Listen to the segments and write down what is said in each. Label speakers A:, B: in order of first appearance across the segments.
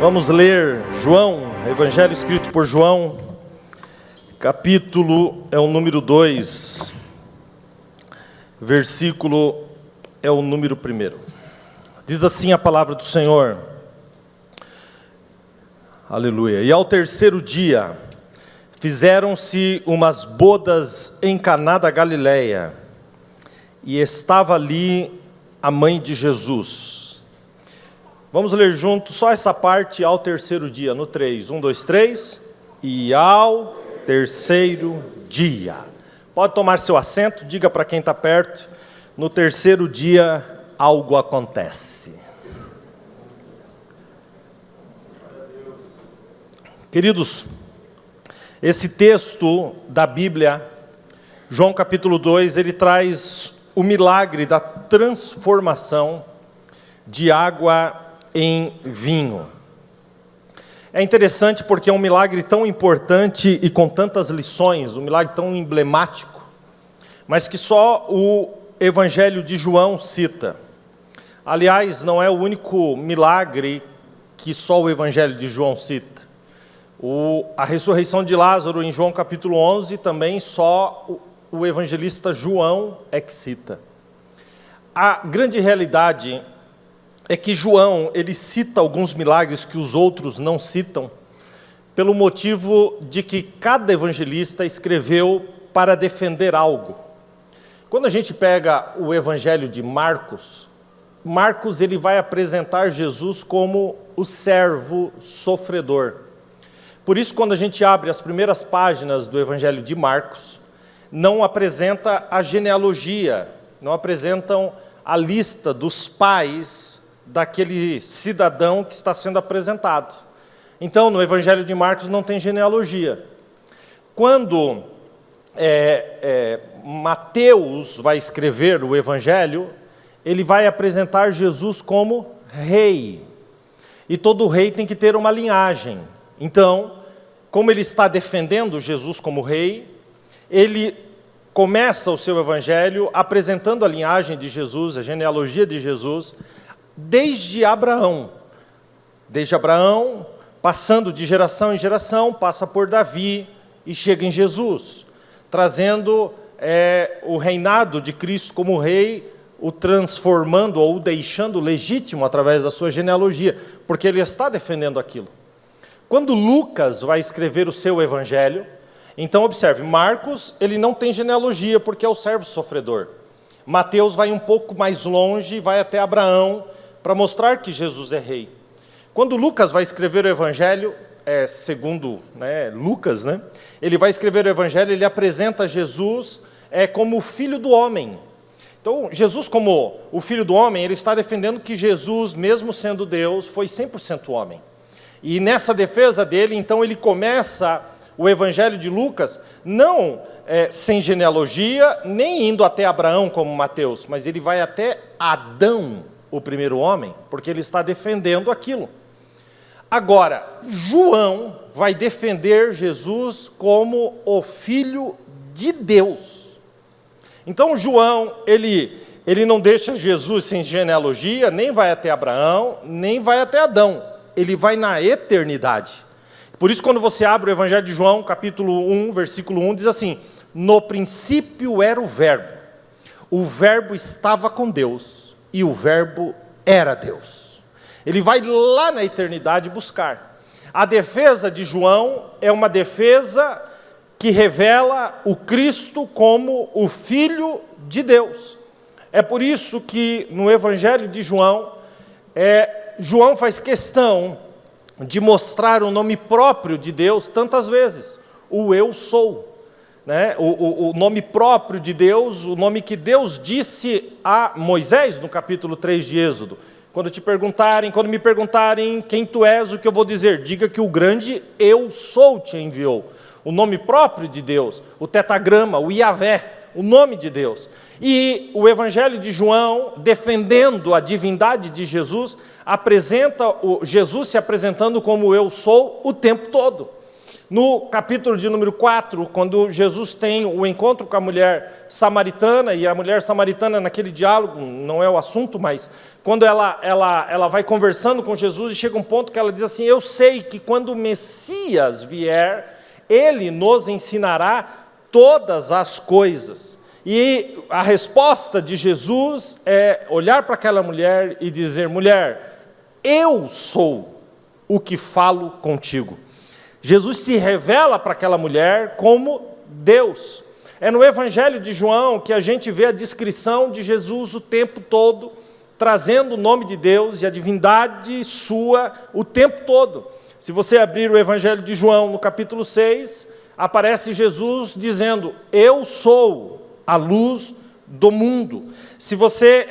A: Vamos ler João, Evangelho escrito por João, capítulo é o número 2, versículo é o número 1. Diz assim a palavra do Senhor, aleluia. E ao terceiro dia, fizeram-se umas bodas em Caná da Galileia, e estava ali a mãe de Jesus. Vamos ler juntos só essa parte, ao terceiro dia, no 3. 1, 2, 3. E ao terceiro dia. Pode tomar seu assento, diga para quem está perto. No terceiro dia, algo acontece. Queridos, esse texto da Bíblia, João capítulo 2, ele traz o milagre da transformação de água em vinho. É interessante porque é um milagre tão importante e com tantas lições, um milagre tão emblemático, mas que só o Evangelho de João cita. Aliás, não é o único milagre que só o Evangelho de João cita. A ressurreição de Lázaro em João capítulo 11 também só o evangelista João é que cita. A grande realidade é que João, ele cita alguns milagres que os outros não citam, pelo motivo de que cada evangelista escreveu para defender algo. Quando a gente pega o evangelho de Marcos, ele vai apresentar Jesus como o servo sofredor. Por isso, quando a gente abre as primeiras páginas do evangelho de Marcos, não apresenta a genealogia, não apresentam a lista dos pais daquele cidadão que está sendo apresentado. Então, no Evangelho de Marcos não tem genealogia. Quando Mateus vai escrever o Evangelho, ele vai apresentar Jesus como rei. E todo rei tem que ter uma linhagem. Então, como ele está defendendo Jesus como rei, ele começa o seu Evangelho apresentando a linhagem de Jesus, a genealogia de Jesus, desde Abraão, passando de geração em geração, passa por Davi e chega em Jesus, trazendo o reinado de Cristo como rei, o transformando ou o deixando legítimo através da sua genealogia, porque ele está defendendo aquilo. Quando Lucas vai escrever o seu evangelho, então observe, Marcos, ele não tem genealogia porque é o servo sofredor. Mateus vai um pouco mais longe, vai até Abraão, para mostrar que Jesus é rei. Quando Lucas vai escrever o Evangelho, segundo Lucas, ele vai escrever o Evangelho, ele apresenta Jesus como o Filho do Homem. Então, Jesus como o Filho do Homem, ele está defendendo que Jesus, mesmo sendo Deus, foi 100% homem. E nessa defesa dele, então, ele começa o Evangelho de Lucas, não sem genealogia, nem indo até Abraão como Mateus, mas ele vai até Adão, o primeiro homem, porque ele está defendendo aquilo. Agora, João vai defender Jesus como o Filho de Deus. Então, João, ele não deixa Jesus sem genealogia, nem vai até Abraão, nem vai até Adão. Ele vai na eternidade. Por isso, quando você abre o Evangelho de João, capítulo 1, versículo 1, diz assim: no princípio era o verbo estava com Deus, e o verbo era Deus. Ele vai lá na eternidade buscar. A defesa de João é uma defesa que revela o Cristo como o Filho de Deus. É por isso que no Evangelho de João, João faz questão de mostrar o nome próprio de Deus tantas vezes. O eu sou. O nome próprio de Deus, o nome que Deus disse a Moisés no capítulo 3 de Êxodo. Quando me perguntarem quem tu és, o que eu vou dizer? Diga que o grande eu sou te enviou. O nome próprio de Deus, o tetagrama, o Iavé, o nome de Deus. E o Evangelho de João, defendendo a divindade de Jesus, apresenta Jesus se apresentando como eu sou o tempo todo. No capítulo de número 4, quando Jesus tem o encontro com a mulher samaritana, e a mulher samaritana naquele diálogo, não é o assunto, mas quando ela vai conversando com Jesus e chega um ponto que ela diz assim: eu sei que quando o Messias vier, ele nos ensinará todas as coisas. E a resposta de Jesus é olhar para aquela mulher e dizer: mulher, eu sou o que falo contigo. Jesus se revela para aquela mulher como Deus. É no Evangelho de João que a gente vê a descrição de Jesus o tempo todo, trazendo o nome de Deus e a divindade sua o tempo todo. Se você abrir o Evangelho de João, no capítulo 6, aparece Jesus dizendo: eu sou a luz do mundo. Se você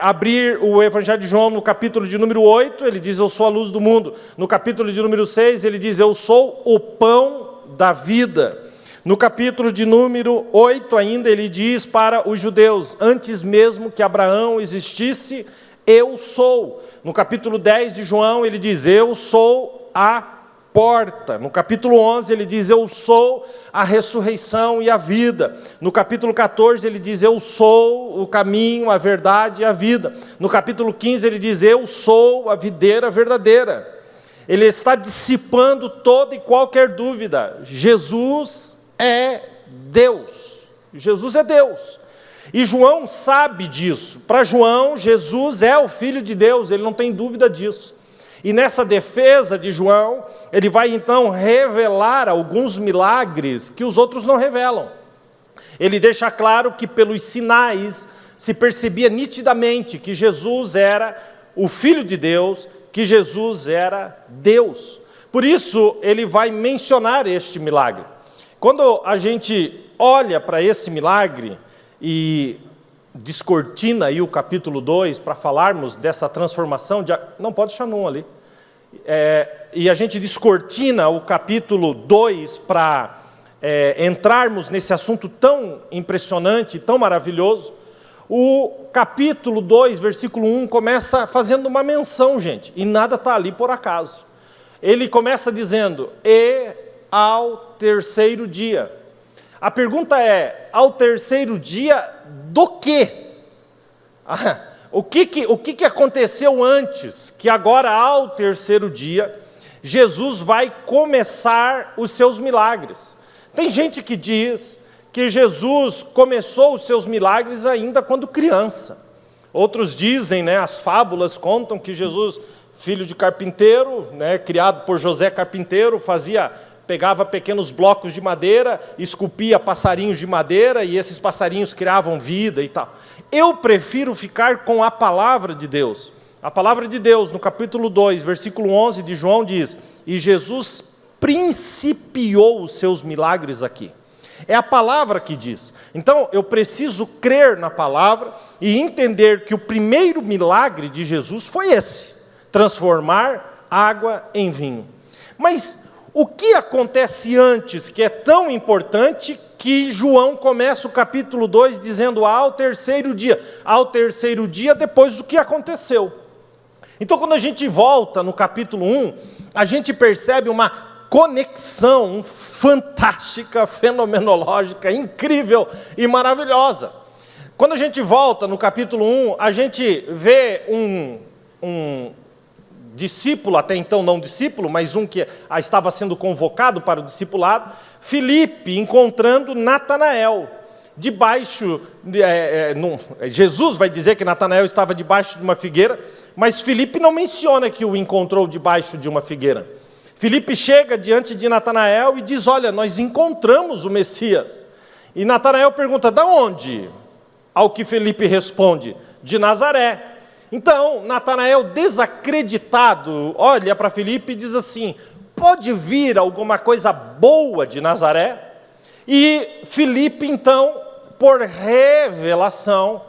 A: abrir o Evangelho de João no capítulo de número 8, ele diz: eu sou a luz do mundo. No capítulo de número 6, ele diz: eu sou o pão da vida. No capítulo de número 8 ainda, ele diz para os judeus: antes mesmo que Abraão existisse, eu sou. No capítulo 10 de João, ele diz: eu sou a porta. No capítulo 11 ele diz: eu sou a ressurreição e a vida. No capítulo 14 ele diz: eu sou o caminho, a verdade e a vida. No capítulo 15 ele diz: eu sou a videira verdadeira. Ele está dissipando toda e qualquer dúvida. Jesus é Deus. Jesus é Deus. E João sabe disso. Para João, Jesus é o Filho de Deus, ele não tem dúvida disso. E nessa defesa de João, ele vai então revelar alguns milagres que os outros não revelam. Ele deixa claro que pelos sinais se percebia nitidamente que Jesus era o Filho de Deus, que Jesus era Deus. Por isso, ele vai mencionar este milagre. Quando a gente olha para esse milagre e descortina aí o capítulo 2 para falarmos dessa transformação de... Não, pode deixar no 1 ali. E a gente descortina o capítulo 2 para entrarmos nesse assunto tão impressionante, tão maravilhoso. O capítulo 2, versículo 1, começa fazendo uma menção, gente, e nada está ali por acaso. Ele começa dizendo: e ao terceiro dia. A pergunta é: ao terceiro dia do quê? O que aconteceu antes, que agora, ao terceiro dia, Jesus vai começar os seus milagres? Tem gente que diz que Jesus começou os seus milagres ainda quando criança. Outros dizem, as fábulas contam que Jesus, filho de carpinteiro, criado por José Carpinteiro, pegava pequenos blocos de madeira, esculpia passarinhos de madeira, e esses passarinhos criavam vida e tal. Eu prefiro ficar com a palavra de Deus. A palavra de Deus, no capítulo 2, versículo 11 de João, diz: e Jesus principiou os seus milagres aqui. É a palavra que diz. Então, eu preciso crer na palavra e entender que o primeiro milagre de Jesus foi esse: transformar água em vinho. Mas o que acontece antes, que é tão importante, que João começa o capítulo 2 dizendo: ao terceiro dia depois do que aconteceu. Então, quando a gente volta no capítulo 1, a gente percebe uma conexão fantástica, fenomenológica, incrível e maravilhosa. Quando a gente volta no capítulo 1, a gente vê um discípulo, até então não discípulo, mas um que estava sendo convocado para o discipulado, Filipe, encontrando Natanael, debaixo, Jesus vai dizer que Natanael estava debaixo de uma figueira, mas Filipe não menciona que o encontrou debaixo de uma figueira. Filipe chega diante de Natanael e diz: olha, nós encontramos o Messias. E Natanael pergunta: de onde? Ao que Filipe responde: de Nazaré. Então, Natanael, desacreditado, olha para Filipe e diz assim: pode vir alguma coisa boa de Nazaré? E Filipe, então, por revelação,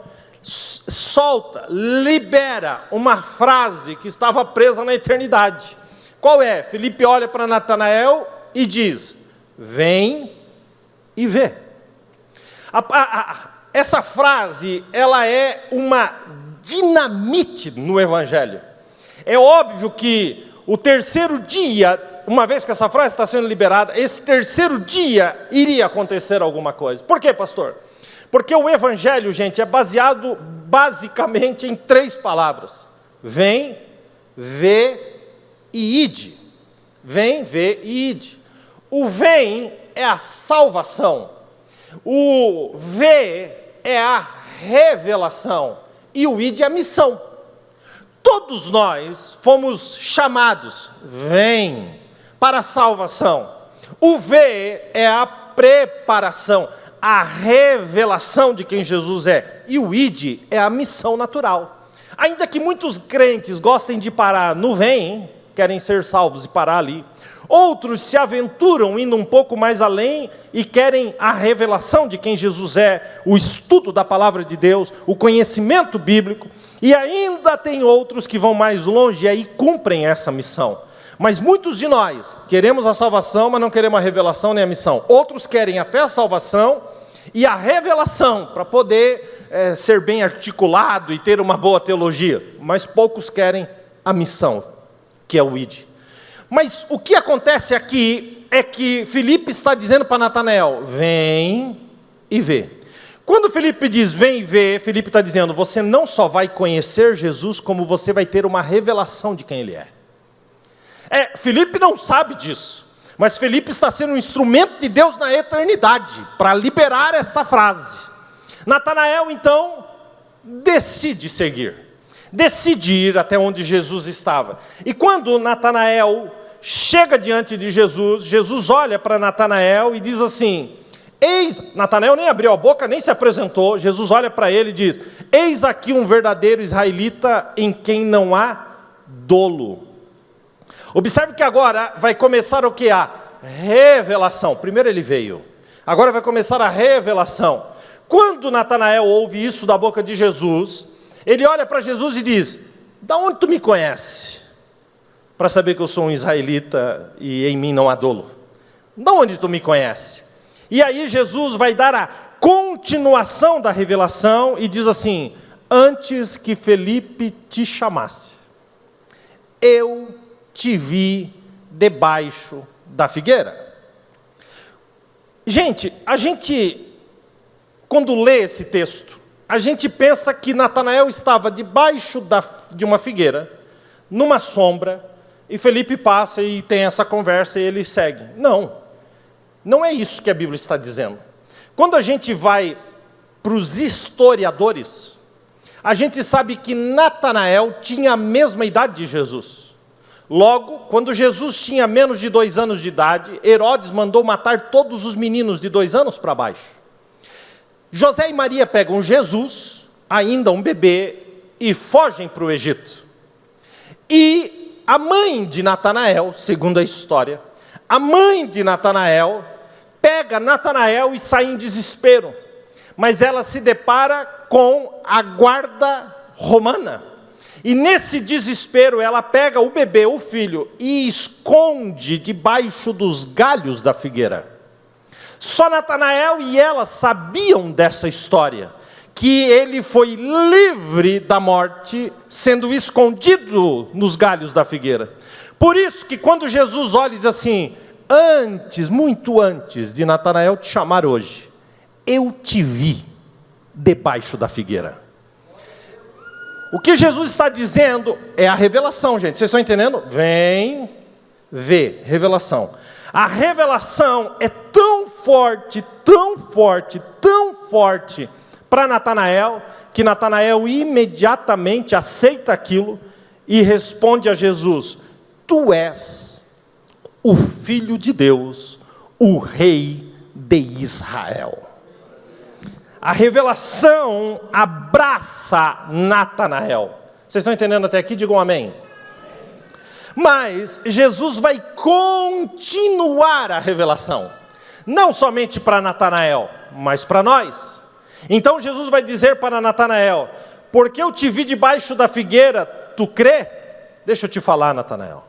A: libera uma frase que estava presa na eternidade. Qual é? Filipe olha para Natanael e diz: vem e vê. Essa frase, ela é uma dinamite no Evangelho. É óbvio que o terceiro dia uma vez que essa frase está sendo liberada, esse terceiro dia iria acontecer alguma coisa. Por quê, pastor? Porque o evangelho, gente, é baseado basicamente em 3 palavras: vem, vê e ide. Vem, vê e ide. O vem é a salvação. O vê é a revelação. E o ide é a missão. Todos nós fomos chamados, vem, para a salvação. O vê é a preparação, a revelação de quem Jesus é. E o ide é a missão natural. Ainda que muitos crentes gostem de parar no vem, querem ser salvos e parar ali. Outros se aventuram indo um pouco mais além e querem a revelação de quem Jesus é, o estudo da palavra de Deus, o conhecimento bíblico. E ainda tem outros que vão mais longe e aí cumprem essa missão. Mas muitos de nós queremos a salvação, mas não queremos a revelação nem a missão. Outros querem até a salvação e a revelação para poder ser bem articulado e ter uma boa teologia. Mas poucos querem a missão, que é o ide. Mas o que acontece aqui é que Filipe está dizendo para Natanael, vem e vê. Quando Filipe diz, vem e vê, Filipe está dizendo, você não só vai conhecer Jesus, como você vai ter uma revelação de quem Ele é. Filipe não sabe disso, mas Filipe está sendo um instrumento de Deus na eternidade, para liberar esta frase. Natanael, então, decide seguir, decide ir até onde Jesus estava. E quando Natanael chega diante de Jesus, Jesus olha para Natanael e diz assim, Natanael nem abriu a boca, nem se apresentou. Jesus olha para ele e diz, eis aqui um verdadeiro israelita em quem não há dolo. Observe que agora vai começar o que? A revelação. Primeiro ele veio, agora vai começar a revelação. Quando Natanael ouve isso da boca de Jesus, ele olha para Jesus e diz, da onde tu me conhece? Para saber que eu sou um israelita e em mim não há dolo. Da onde tu me conhece? E aí Jesus vai dar a continuação da revelação e diz assim, antes que Felipe te chamasse, eu te vi debaixo da figueira. Gente, quando lê esse texto, a gente pensa que Natanael estava debaixo de uma figueira, numa sombra, e Felipe passa e tem essa conversa e ele segue. Não é isso que a Bíblia está dizendo. Quando a gente vai para os historiadores, a gente sabe que Natanael tinha a mesma idade de Jesus. Logo, quando Jesus tinha menos de 2 anos de idade, Herodes mandou matar todos os meninos de 2 anos para baixo. José e Maria pegam Jesus, ainda um bebê, e fogem para o Egito. E a mãe de Natanael, segundo a história, a mãe de Natanael pega Natanael e sai em desespero. Mas ela se depara com a guarda romana. E nesse desespero ela pega o bebê, o filho, e esconde debaixo dos galhos da figueira. Só Natanael e ela sabiam dessa história, que ele foi livre da morte, sendo escondido nos galhos da figueira. Por isso que quando Jesus olha e diz assim, muito antes de Natanael te chamar hoje, eu te vi debaixo da figueira. O que Jesus está dizendo é a revelação, gente. Vocês estão entendendo? Vem, vê, revelação. A revelação é tão forte, tão forte, tão forte para Natanael, que Natanael imediatamente aceita aquilo e responde a Jesus, tu és o Filho de Deus, o Rei de Israel. A revelação abraça Natanael. Vocês estão entendendo até aqui? Digam amém. Mas Jesus vai continuar a revelação, não somente para Natanael, mas para nós. Então Jesus vai dizer para Natanael, porque eu te vi debaixo da figueira, tu crê? Deixa eu te falar, Natanael.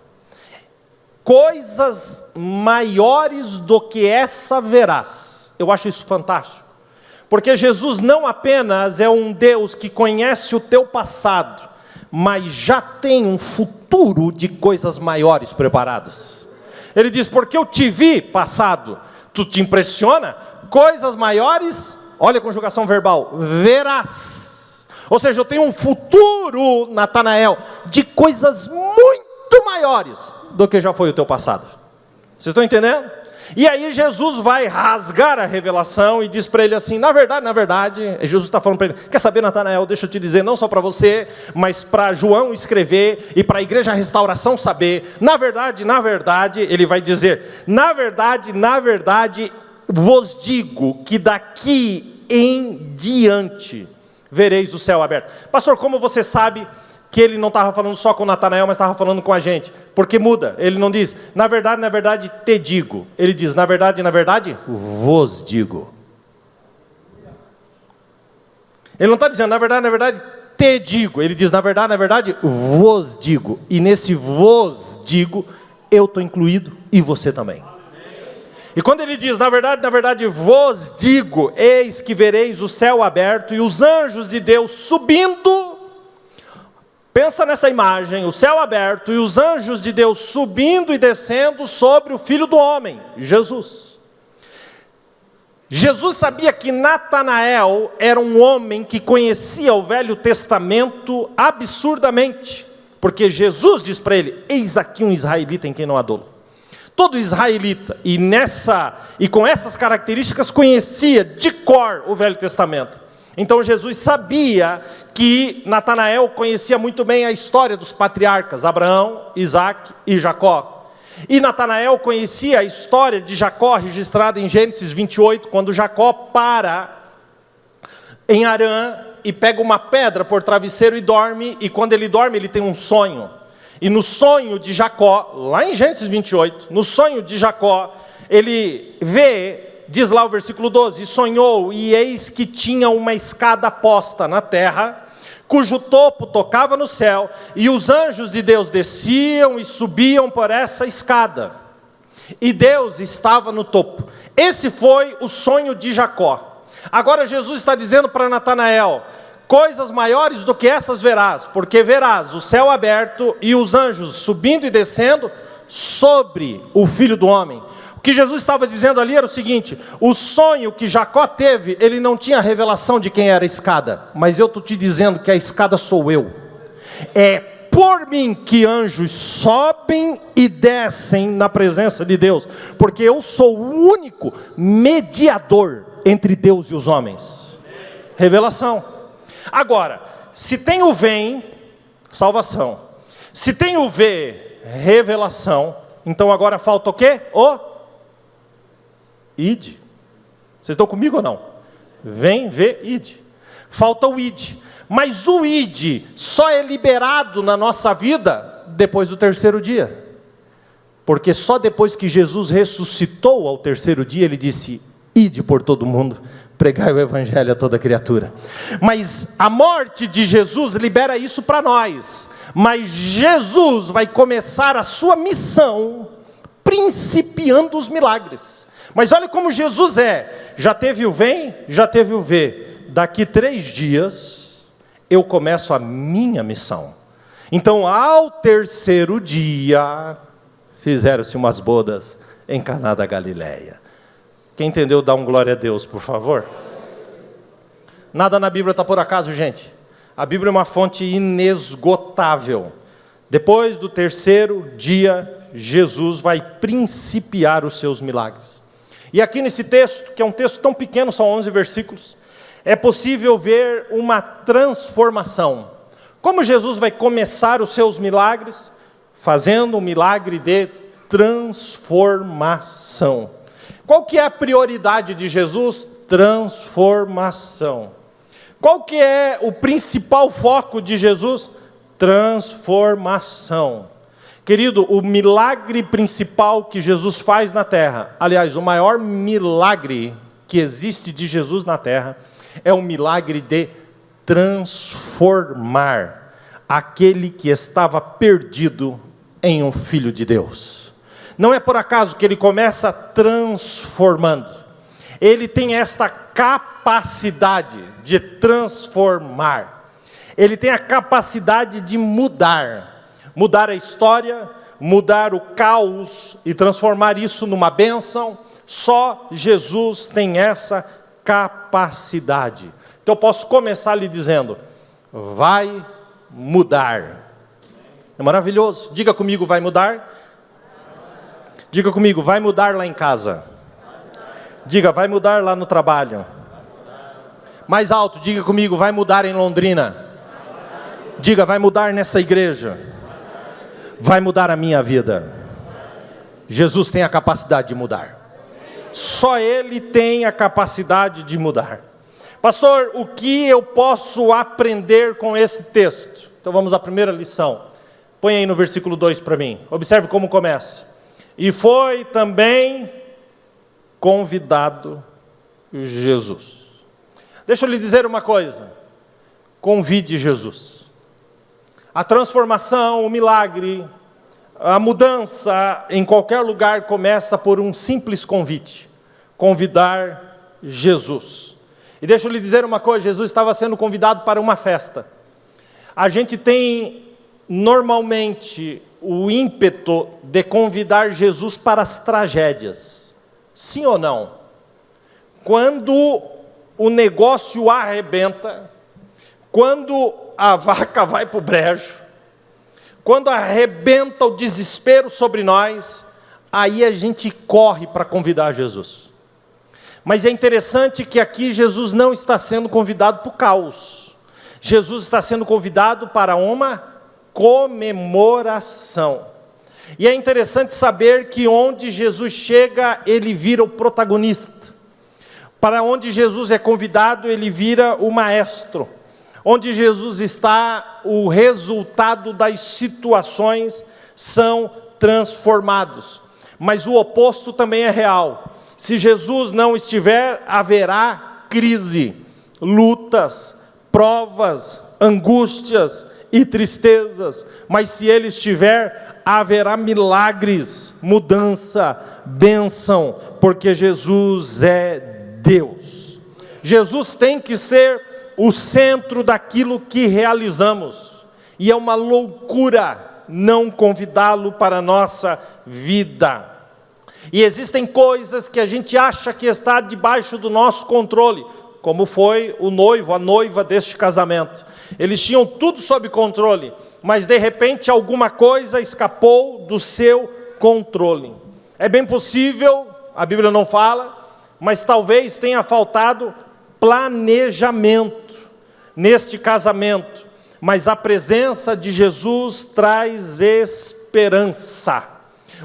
A: Coisas maiores do que essa verás. Eu acho isso fantástico. Porque Jesus não apenas é um Deus que conhece o teu passado, mas já tem um futuro de coisas maiores preparadas. Ele diz, porque eu te vi passado. Tu te impressiona? Coisas maiores, olha a conjugação verbal, verás. Ou seja, eu tenho um futuro, Natanael, de coisas muito maiores do que já foi o teu passado. Vocês estão entendendo? E aí Jesus vai rasgar a revelação e diz para ele assim, na verdade, Jesus está falando para ele, quer saber, Natanael, deixa eu te dizer, não só para você, mas para João escrever e para a igreja Restauração saber, na verdade, ele vai dizer, na verdade, vos digo que daqui em diante vereis o céu aberto. Pastor, como você sabe que ele não estava falando só com Natanael, mas estava falando com a gente? Porque muda, ele não diz, na verdade, te digo. Ele diz, na verdade, vos digo. Ele não está dizendo, na verdade, te digo. Ele diz, na verdade, vos digo. E nesse vos digo, eu estou incluído e você também. E quando ele diz, na verdade, vos digo, eis que vereis o céu aberto e os anjos de Deus subindo. Pensa nessa imagem, o céu aberto e os anjos de Deus subindo e descendo sobre o Filho do Homem, Jesus. Jesus sabia que Natanael era um homem que conhecia o Velho Testamento absurdamente, porque Jesus diz para ele, eis aqui um israelita em quem não há dolo. Todo israelita, e com essas características, conhecia de cor o Velho Testamento. Então Jesus sabia que Natanael conhecia muito bem a história dos patriarcas, Abraão, Isaac e Jacó. E Natanael conhecia a história de Jacó, registrada em Gênesis 28, quando Jacó para em Harã e pega uma pedra por travesseiro e dorme, e quando ele dorme ele tem um sonho. E no sonho de Jacó, lá em Gênesis 28, no sonho de Jacó, ele vê, diz lá o versículo 12, sonhou, e eis que tinha uma escada posta na terra, cujo topo tocava no céu, e os anjos de Deus desciam e subiam por essa escada, e Deus estava no topo. Esse foi o sonho de Jacó. Agora Jesus está dizendo para Natanael, coisas maiores do que essas verás, porque verás o céu aberto e os anjos subindo e descendo sobre o Filho do Homem. O que Jesus estava dizendo ali era o seguinte, o sonho que Jacó teve, ele não tinha revelação de quem era a escada, mas eu estou te dizendo que a escada sou eu. É por mim que anjos sobem e descem na presença de Deus, porque eu sou o único mediador entre Deus e os homens. Revelação. Agora, se tem o vem, salvação. Se tem o V, revelação. Então agora falta o quê? O id. Vocês estão comigo ou não? Vem, vê, id. Falta o id. Mas o id só é liberado na nossa vida depois do terceiro dia. Porque só depois que Jesus ressuscitou ao terceiro dia, ele disse, ide por todo mundo, pregai o evangelho a toda criatura. Mas a morte de Jesus libera isso para nós. Mas Jesus vai começar a sua missão principiando os milagres. Mas olha como Jesus é. Já teve o vem, já teve o vê. Daqui 3 dias eu começo a minha missão. Então ao terceiro dia fizeram-se umas bodas em Caná da Galileia. Quem entendeu, dá um glória a Deus, por favor. Nada na Bíblia está por acaso, gente. A Bíblia é uma fonte inesgotável. Depois do terceiro dia, Jesus vai principiar os seus milagres. E aqui nesse texto, que é um texto tão pequeno, são 11 versículos, é possível ver uma transformação. Como Jesus vai começar os seus milagres? Fazendo um milagre de transformação. Qual que é a prioridade de Jesus? Transformação. Qual que é o principal foco de Jesus? Transformação. Querido, o milagre principal que Jesus faz na terra, aliás, o maior milagre que existe de Jesus na terra, é o milagre de transformar aquele que estava perdido em um filho de Deus. Não é por acaso que ele começa transformando. Ele tem esta capacidade de transformar. Ele tem a capacidade de mudar a história, mudar o caos e transformar isso numa bênção. Só Jesus tem essa capacidade. Então eu posso começar lhe dizendo: vai mudar. É maravilhoso. Diga comigo, vai mudar. Diga comigo, vai mudar lá em casa. Diga, vai mudar lá no trabalho. Mais alto, diga comigo, vai mudar em Londrina. Diga, vai mudar nessa igreja. Vai mudar a minha vida. Jesus tem a capacidade de mudar. Só Ele tem a capacidade de mudar. Pastor, o que eu posso aprender com esse texto? Então vamos à primeira lição. Põe aí no versículo 2 para mim. Observe como começa. E foi também convidado Jesus. Deixa eu lhe dizer uma coisa. Convide Jesus. A transformação, o milagre, a mudança em qualquer lugar começa por um simples convite. Convidar Jesus. E deixa eu lhe dizer uma coisa, Jesus estava sendo convidado para uma festa. A gente tem normalmente o ímpeto de convidar Jesus para as tragédias. Sim ou não? Quando o negócio arrebenta, quando a vaca vai para o brejo, quando arrebenta o desespero sobre nós, aí a gente corre para convidar Jesus. Mas é interessante que aqui Jesus não está sendo convidado para o caos. Jesus está sendo convidado para uma comemoração. E é interessante saber que onde Jesus chega, ele vira o protagonista. Para onde Jesus é convidado, ele vira o maestro. Onde Jesus está, o resultado das situações são transformados. Mas o oposto também é real. Se Jesus não estiver, haverá crise, lutas, provas, angústias e tristezas. Mas se Ele estiver, haverá milagres, mudança, bênção, porque Jesus é Deus. Jesus tem que ser o centro daquilo que realizamos. E é uma loucura não convidá-lo para a nossa vida. E existem coisas que a gente acha que está debaixo do nosso controle, como foi o noivo, a noiva deste casamento. Eles tinham tudo sob controle, mas de repente alguma coisa escapou do seu controle. É bem possível, a Bíblia não fala, mas talvez tenha faltado planejamento neste casamento. Mas a presença de Jesus traz esperança.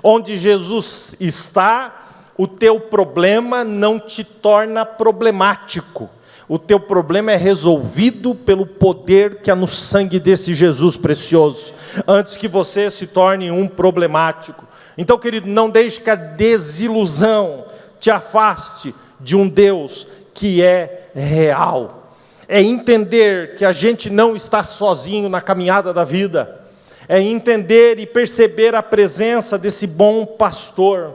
A: Onde Jesus está, o teu problema não te torna problemático. O teu problema é resolvido pelo poder que há no sangue desse Jesus precioso, antes que você se torne um problemático. Então, querido, não deixe que a desilusão te afaste de um Deus que é real. É entender que a gente não está sozinho na caminhada da vida. É entender e perceber a presença desse bom pastor.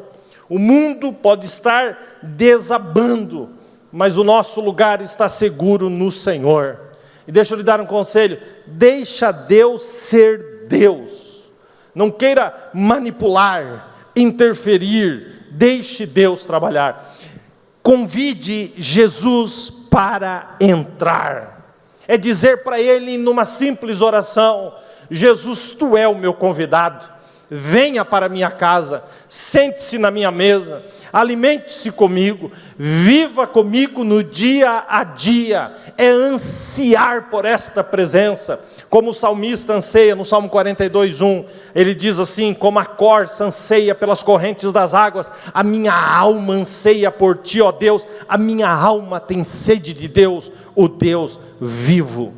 A: O mundo pode estar desabando, mas o nosso lugar está seguro no Senhor. E deixa eu lhe dar um conselho: deixa Deus ser Deus. Não queira manipular, interferir, deixe Deus trabalhar. Convide Jesus para entrar. É dizer para Ele numa simples oração: Jesus, Tu é o meu convidado, venha para a minha casa, sente-se na minha mesa, alimente-se comigo, viva comigo no dia a dia. É ansiar por esta presença, como o salmista anseia no Salmo 42:1, ele diz assim: como a corça anseia pelas correntes das águas, a minha alma anseia por Ti, ó Deus, a minha alma tem sede de Deus, o Deus vivo.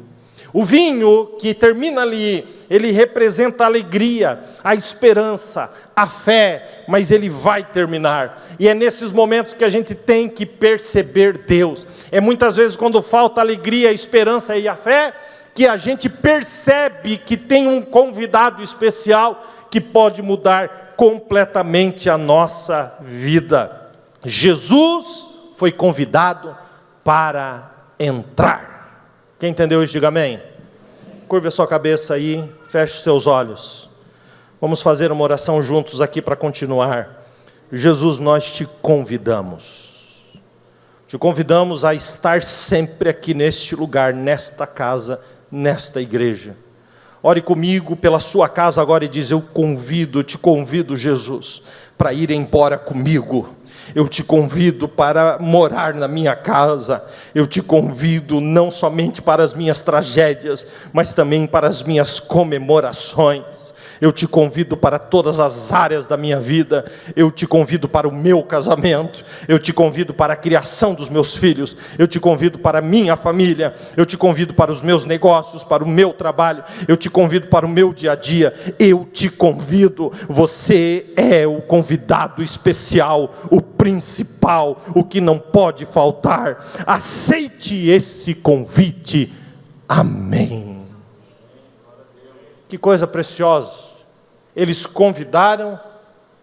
A: O vinho que termina ali, ele representa a alegria, a esperança, a fé, mas ele vai terminar. E é nesses momentos que a gente tem que perceber Deus. É muitas vezes quando falta a alegria, a esperança e a fé, que a gente percebe que tem um convidado especial que pode mudar completamente a nossa vida. Jesus foi convidado para entrar. Quem entendeu isso, diga amém. Curva a sua cabeça aí, feche os seus olhos. Vamos fazer uma oração juntos aqui para continuar. Jesus, nós te convidamos. Te convidamos a estar sempre aqui neste lugar, nesta casa, nesta igreja. Ore comigo pela sua casa agora e diz: eu te convido, Jesus, para ir embora comigo. Eu te convido para morar na minha casa. Eu te convido não somente para as minhas tragédias, mas também para as minhas comemorações. Eu te convido para todas as áreas da minha vida. Eu te convido para o meu casamento. Eu te convido para a criação dos meus filhos. Eu te convido para a minha família. Eu te convido para os meus negócios, para o meu trabalho. Eu te convido para o meu dia a dia. Eu te convido. Você é o convidado especial, o principal, o que não pode faltar. Aceite esse convite. Amém. Que coisa preciosa. Eles convidaram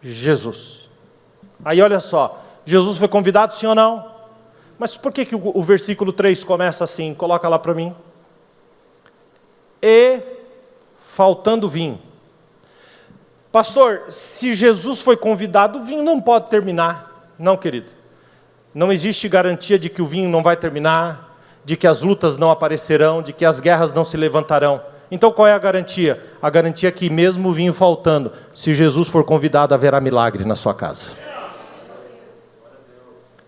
A: Jesus. Aí olha só, Jesus foi convidado, sim ou não? Mas por que o versículo 3 começa assim? Coloca lá para mim. E faltando vinho. Pastor, se Jesus foi convidado, o vinho não pode terminar. Não, querido. Não existe garantia de que o vinho não vai terminar, de que as lutas não aparecerão, de que as guerras não se levantarão. Então qual é a garantia? A garantia é que mesmo o vinho faltando, se Jesus for convidado, haverá milagre na sua casa.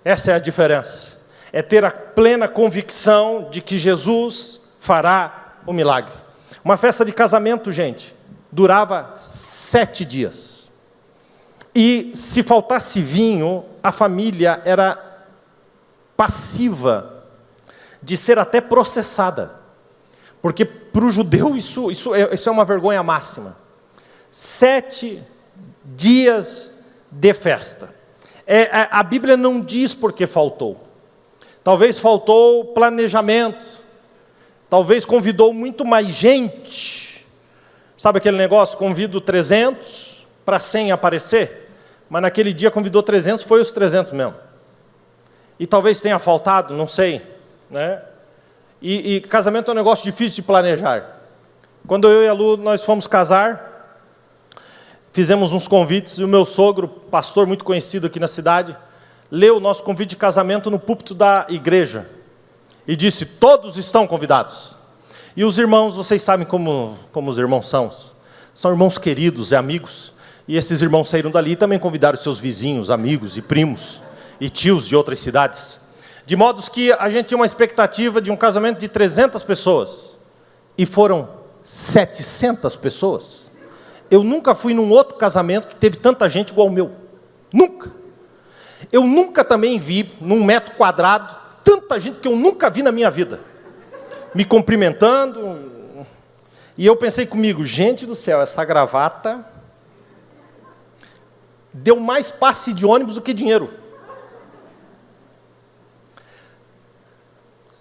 A: Essa é a diferença. É ter a plena convicção de que Jesus fará o milagre. Uma festa de casamento, gente, durava 7 dias. E se faltasse vinho, a família era passiva de ser até processada. Porque para o judeu isso é uma vergonha máxima. 7 dias de festa. A Bíblia não diz porque faltou. Talvez faltou planejamento. Talvez convidou muito mais gente. Sabe aquele negócio? Convido 300 para 100 aparecer. Mas naquele dia convidou 300, foi os 300 mesmo. E talvez tenha faltado, não sei, né? E casamento é um negócio difícil de planejar. Quando eu e a Lu, nós fomos casar, fizemos uns convites, e o meu sogro, pastor muito conhecido aqui na cidade, leu o nosso convite de casamento no púlpito da igreja, e disse: todos estão convidados. E os irmãos, vocês sabem como os irmãos são irmãos queridos e amigos, e esses irmãos saíram dali e também convidaram seus vizinhos, amigos e primos, e tios de outras cidades. De modo que a gente tinha uma expectativa de um casamento de 300 pessoas. E foram 700 pessoas. Eu nunca fui num outro casamento que teve tanta gente igual o meu. Nunca. Eu nunca também vi, num metro quadrado, tanta gente que eu nunca vi na minha vida. Me cumprimentando. E eu pensei comigo: gente do céu, essa gravata deu mais passe de ônibus do que dinheiro.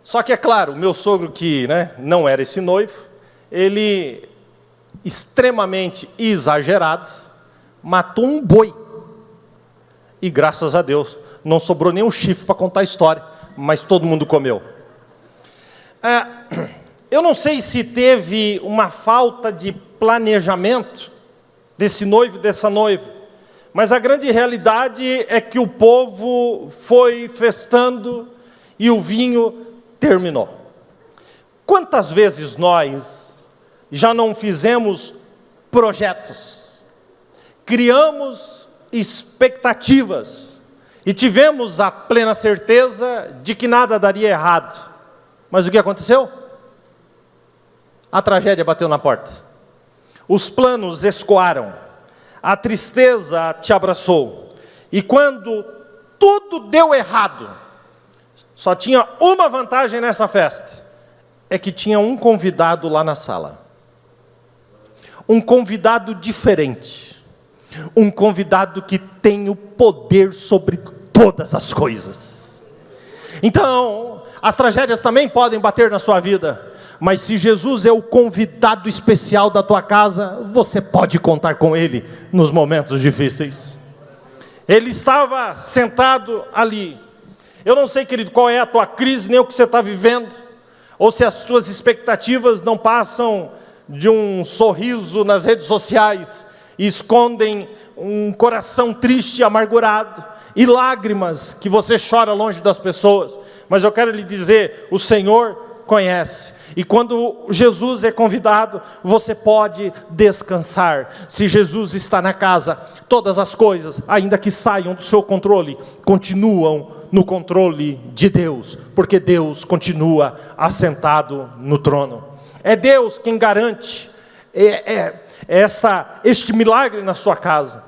A: Só que é claro, o meu sogro, que não era esse noivo, ele, extremamente exagerado, matou um boi. E graças a Deus, não sobrou nenhum chifre para contar a história, mas todo mundo comeu. Eu não sei se teve uma falta de planejamento desse noivo e dessa noiva, mas a grande realidade é que o povo foi festando e o vinho terminou. Quantas vezes nós já não fizemos projetos, criamos expectativas e tivemos a plena certeza de que nada daria errado, mas o que aconteceu? A tragédia bateu na porta, os planos escoaram, a tristeza te abraçou, e quando tudo deu errado, só tinha uma vantagem nessa festa, é que tinha um convidado lá na sala. Um convidado diferente. Um convidado que tem o poder sobre todas as coisas. Então, as tragédias também podem bater na sua vida, mas se Jesus é o convidado especial da tua casa, você pode contar com Ele nos momentos difíceis. Ele estava sentado ali. Eu não sei, querido, qual é a tua crise, nem o que você está vivendo, ou se as tuas expectativas não passam de um sorriso nas redes sociais, e escondem um coração triste e amargurado, e lágrimas que você chora longe das pessoas. Mas eu quero lhe dizer, o Senhor conhece. E quando Jesus é convidado, você pode descansar. Se Jesus está na casa, todas as coisas, ainda que saiam do seu controle, continuam no controle de Deus, porque Deus continua assentado no trono. É Deus quem garante este milagre na sua casa.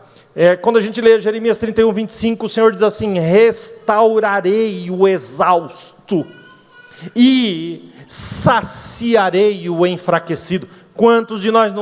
A: Quando a gente lê Jeremias 31, 25, o Senhor diz assim: restaurarei o exausto e saciarei o enfraquecido. Quantos de nós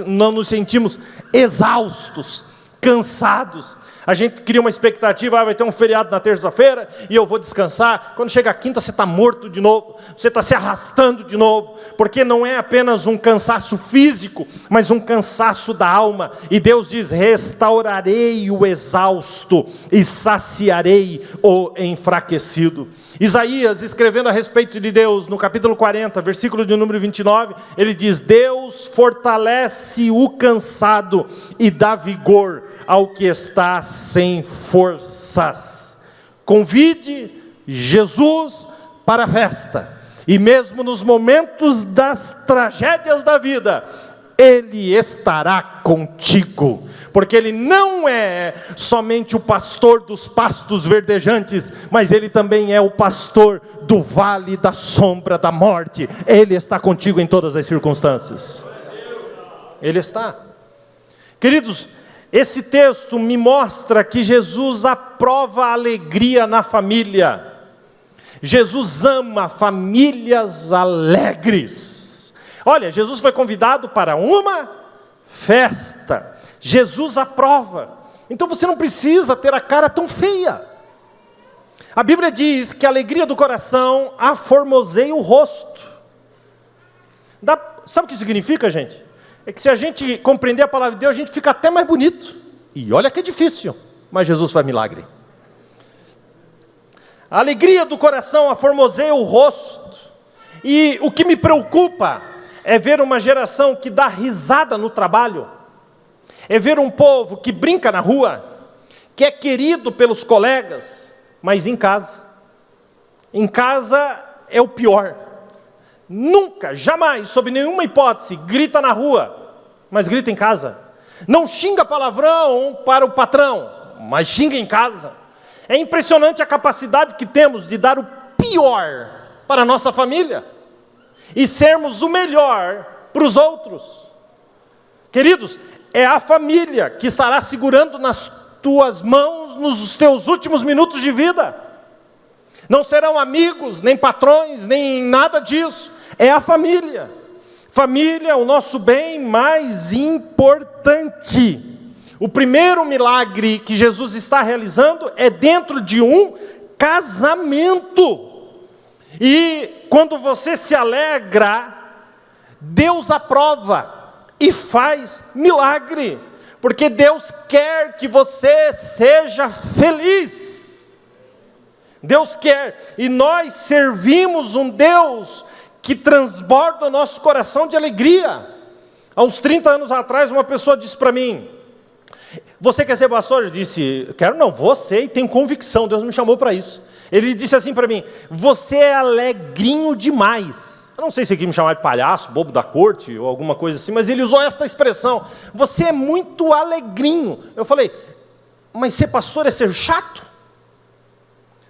A: não nos sentimos exaustos, cansados? A gente cria uma expectativa, vai ter um feriado na terça-feira e eu vou descansar. Quando chega a quinta, você está morto de novo, você está se arrastando de novo, porque não é apenas um cansaço físico, mas um cansaço da alma. E Deus diz: restaurarei o exausto e saciarei o enfraquecido. Isaías, escrevendo a respeito de Deus, no capítulo 40, versículo de número 29, ele diz: Deus fortalece o cansado e dá vigor ao que está sem forças. Convide Jesus para a festa, e mesmo nos momentos das tragédias da vida, Ele estará contigo, porque Ele não é somente o pastor dos pastos verdejantes, mas Ele também é o pastor do vale da sombra da morte. Ele está contigo em todas as circunstâncias. Ele está. Queridos, esse texto me mostra que Jesus aprova a alegria na família. Jesus ama famílias alegres. Olha, Jesus foi convidado para uma festa. Jesus aprova. Então você não precisa ter a cara tão feia. A Bíblia diz que a alegria do coração aformoseia o rosto. Sabe o que significa, gente? É que se a gente compreender a palavra de Deus, a gente fica até mais bonito. E olha que é difícil, mas Jesus faz milagre. A alegria do coração aformoseia o rosto. E o que me preocupa é ver uma geração que dá risada no trabalho, é ver um povo que brinca na rua, que é querido pelos colegas, mas em casa é o pior. Nunca, jamais, sob nenhuma hipótese, grita na rua, mas grita em casa. Não xinga palavrão para o patrão, mas xinga em casa. É impressionante a capacidade que temos de dar o pior para a nossa família e sermos o melhor para os outros. Queridos, é a família que estará segurando nas tuas mãos nos teus últimos minutos de vida. Não serão amigos, nem patrões, nem nada disso. É a família. Família é o nosso bem mais importante. O primeiro milagre que Jesus está realizando é dentro de um casamento. E quando você se alegra, Deus aprova e faz milagre, porque Deus quer que você seja feliz. Deus quer, e nós servimos um Deus que transborda o nosso coração de alegria. Há uns 30 anos atrás, uma pessoa disse para mim: você quer ser pastor? Eu disse: quero não, vou ser, e tenho convicção, Deus me chamou para isso. Ele disse assim para mim: você é alegrinho demais. Eu não sei se ele quis me chamar de palhaço, bobo da corte, ou alguma coisa assim, mas ele usou esta expressão: você é muito alegrinho. Eu falei: mas ser pastor é ser chato?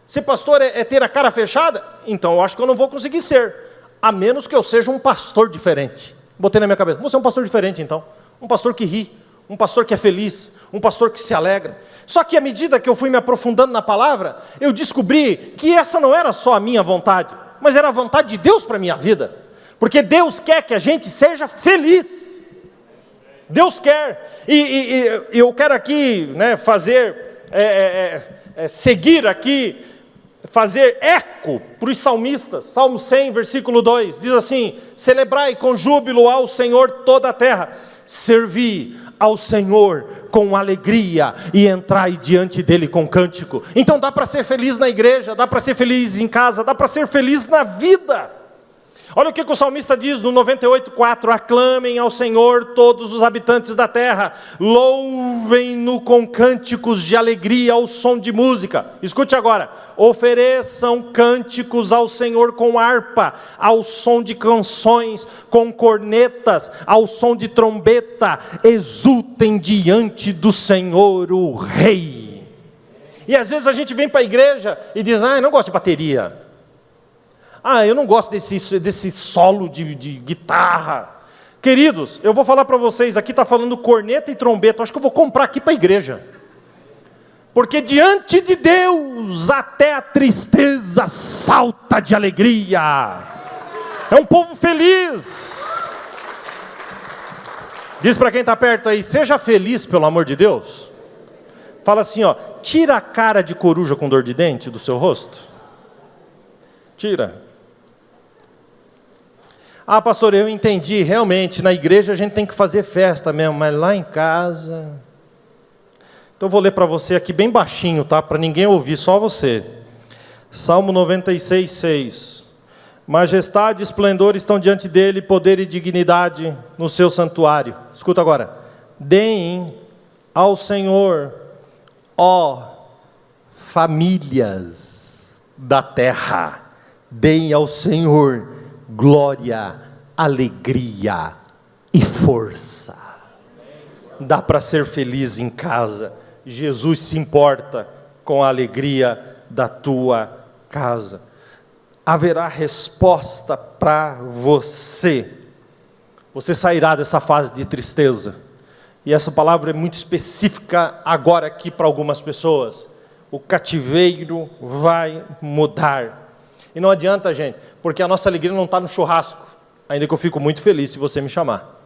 A: Ser pastor é ter a cara fechada? Então eu acho que eu não vou conseguir ser, a menos que eu seja um pastor diferente. Botei na minha cabeça: você é um pastor diferente então, um pastor que ri, um pastor que é feliz, um pastor que se alegra. Só que à medida que eu fui me aprofundando na palavra, eu descobri que essa não era só a minha vontade, mas era a vontade de Deus para a minha vida, porque Deus quer que a gente seja feliz. Deus quer, e eu quero aqui, né, seguir aqui, fazer eco para os salmistas. Salmo 100, versículo 2, diz assim: celebrai com júbilo ao Senhor toda a terra, servi ao Senhor com alegria e entrai diante dele com cântico. Então dá para ser feliz na igreja, dá para ser feliz em casa, dá para ser feliz na vida. Olha o que o salmista diz no 98:4: aclamem ao Senhor todos os habitantes da terra, louvem-no com cânticos de alegria ao som de música. Escute agora: ofereçam cânticos ao Senhor com harpa, ao som de canções, com cornetas, ao som de trombeta, exultem diante do Senhor o Rei. E às vezes a gente vem para a igreja e diz: eu não gosto de bateria. Eu não gosto desse solo de guitarra. Queridos, eu vou falar para vocês, aqui está falando corneta e trombeta, acho que eu vou comprar aqui para a igreja. Porque diante de Deus, até a tristeza salta de alegria. É um povo feliz. Diz para quem está perto aí: seja feliz, pelo amor de Deus. Fala assim, tira a cara de coruja com dor de dente do seu rosto. Tira. Pastor, eu entendi, realmente, na igreja a gente tem que fazer festa mesmo, mas lá em casa... Então eu vou ler para você aqui bem baixinho, tá? Para ninguém ouvir, só você. Salmo 96:6. Majestade e esplendor estão diante dele, poder e dignidade no seu santuário. Escuta agora. Deem ao Senhor, ó famílias da terra, deem ao Senhor glória, alegria e força. Dá para ser feliz em casa. Jesus se importa com a alegria da tua casa. Haverá resposta para você. Você sairá dessa fase de tristeza. E essa palavra é muito específica agora aqui para algumas pessoas. O cativeiro vai mudar. E não adianta, gente, porque a nossa alegria não está no churrasco, ainda que eu fico muito feliz se você me chamar.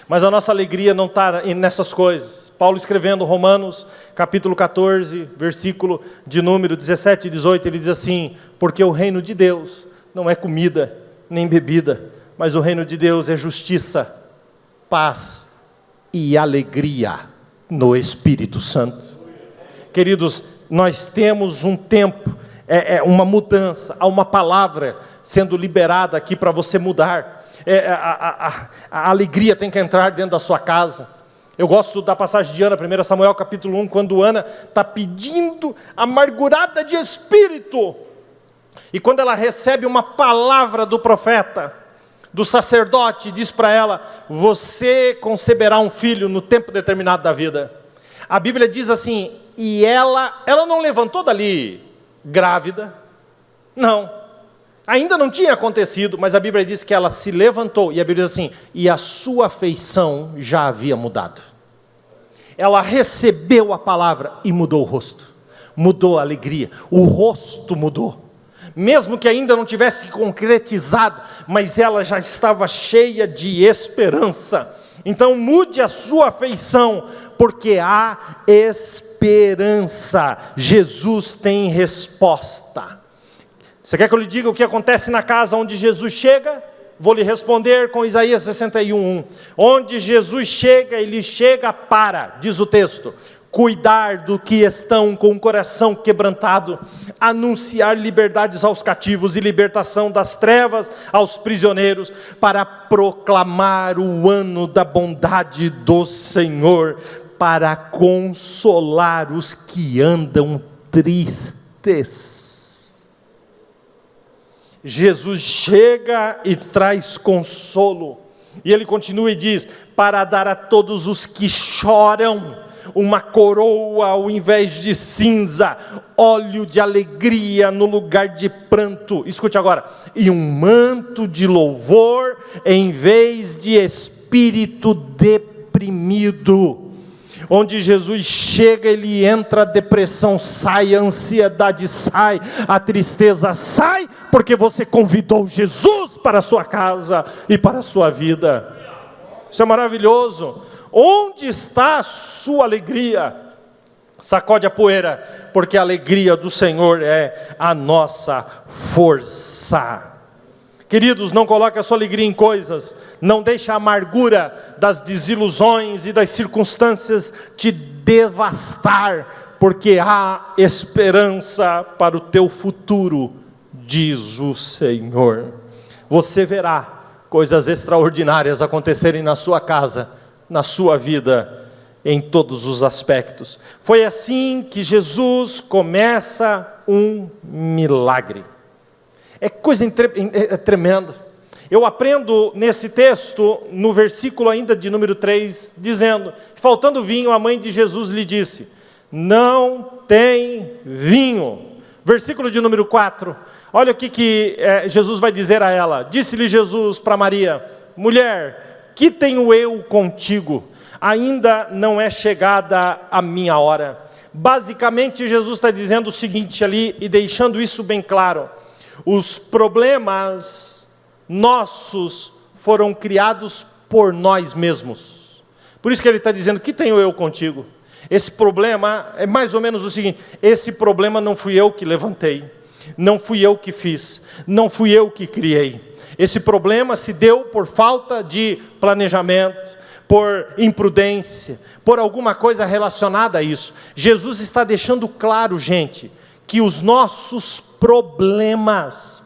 A: Mas a nossa alegria não está nessas coisas. Paulo escrevendo Romanos, capítulo 14, versículo de número 17 e 18, ele diz assim: porque o reino de Deus não é comida, nem bebida, mas o reino de Deus é justiça, paz e alegria no Espírito Santo. Queridos, nós temos um tempo, uma mudança, há uma palavra sendo liberada aqui para você mudar. A alegria tem que entrar dentro da sua casa. Eu gosto da passagem de Ana, 1 Samuel capítulo 1, quando Ana está pedindo, amargurada de espírito, e quando ela recebe uma palavra do profeta, do sacerdote, diz para ela: você conceberá um filho no tempo determinado da vida. A Bíblia diz assim, e ela não levantou dali grávida, não, ainda não tinha acontecido, mas a Bíblia diz que ela se levantou, e a Bíblia diz assim, e a sua feição já havia mudado. Ela recebeu a palavra e mudou o rosto, mudou a alegria, o rosto mudou, mesmo que ainda não tivesse concretizado, mas ela já estava cheia de esperança. Então mude a sua feição, porque há esperança. Jesus tem resposta. Você quer que eu lhe diga o que acontece na casa onde Jesus chega? Vou lhe responder com Isaías 61:1. Onde Jesus chega, ele chega para, diz o texto, cuidar do que estão com o coração quebrantado, anunciar liberdades aos cativos e libertação das trevas aos prisioneiros, para proclamar o ano da bondade do Senhor, para consolar os que andam tristes. Jesus chega e traz consolo, e ele continua e diz, para dar a todos os que choram, uma coroa ao invés de cinza, óleo de alegria no lugar de pranto, escute agora, e um manto de louvor em vez de espírito deprimido. Onde Jesus chega, ele entra, a depressão sai, a ansiedade sai, a tristeza sai, porque você convidou Jesus para a sua casa e para a sua vida. Isso é maravilhoso. Onde está a sua alegria? Sacode a poeira, porque a alegria do Senhor é a nossa força. Queridos, não coloque a sua alegria em coisas, não deixe a amargura das desilusões e das circunstâncias te devastar, porque há esperança para o teu futuro, diz o Senhor. você verá coisas extraordinárias acontecerem na sua casa, na sua vida, em todos os aspectos. Foi assim que Jesus começa um milagre. É coisa tremenda. Eu aprendo nesse texto, no versículo ainda de número 3, dizendo: faltando vinho, a mãe de Jesus lhe disse: não tem vinho. Versículo de número 4, olha o que Jesus vai dizer a ela. Disse-lhe Jesus para Maria: mulher, que tenho eu contigo? Ainda não é chegada a minha hora. Basicamente, Jesus está dizendo o seguinte ali, e deixando isso bem claro: os problemas nossos foram criados por nós mesmos. Por isso que ele está dizendo: que tenho eu contigo? Esse problema é mais ou menos o seguinte: esse problema não fui eu que levantei, não fui eu que fiz, não fui eu que criei. Esse problema se deu por falta de planejamento, por imprudência, por alguma coisa relacionada a isso. Jesus está deixando claro, gente, que os nossos problemas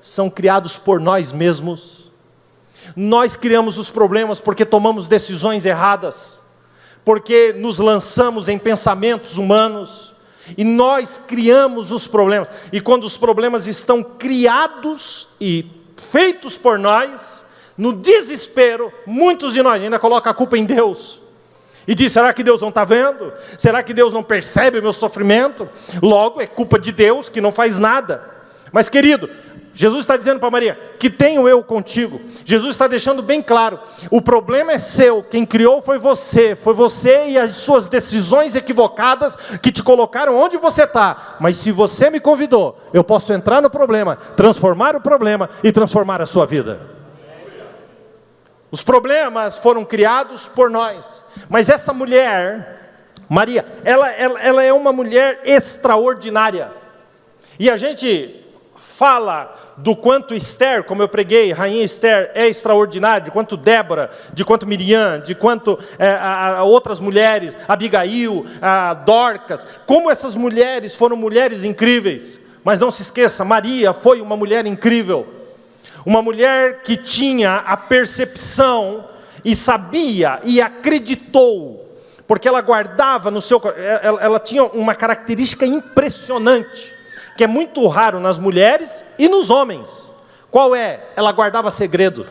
A: são criados por nós mesmos. Nós criamos os problemas porque tomamos decisões erradas, porque nos lançamos em pensamentos humanos, e nós criamos os problemas. E quando os problemas estão criados e feitos por nós, no desespero, muitos de nós ainda colocam a culpa em Deus. E diz: será que Deus não está vendo? Será que Deus não percebe o meu sofrimento? Logo, é culpa de Deus que não faz nada. Mas querido, Jesus está dizendo para Maria: que tenho eu contigo? Jesus está deixando bem claro: o problema é seu, quem criou foi você e as suas decisões equivocadas que te colocaram onde você está. Mas se você me convidou, eu posso entrar no problema, transformar o problema e transformar a sua vida. Os problemas foram criados por nós, mas essa mulher, Maria, ela é uma mulher extraordinária. E a gente fala do quanto Esther, como eu preguei, rainha Esther é extraordinária, de quanto Débora, de quanto Miriam, de quanto outras mulheres, Abigail, Dorcas, como essas mulheres foram mulheres incríveis. Mas não se esqueça, Maria foi uma mulher incrível, uma mulher que tinha a percepção e sabia e acreditou, porque ela guardava no seu coração, ela tinha uma característica impressionante, que é muito raro nas mulheres e nos homens. Qual é? Ela guardava segredo.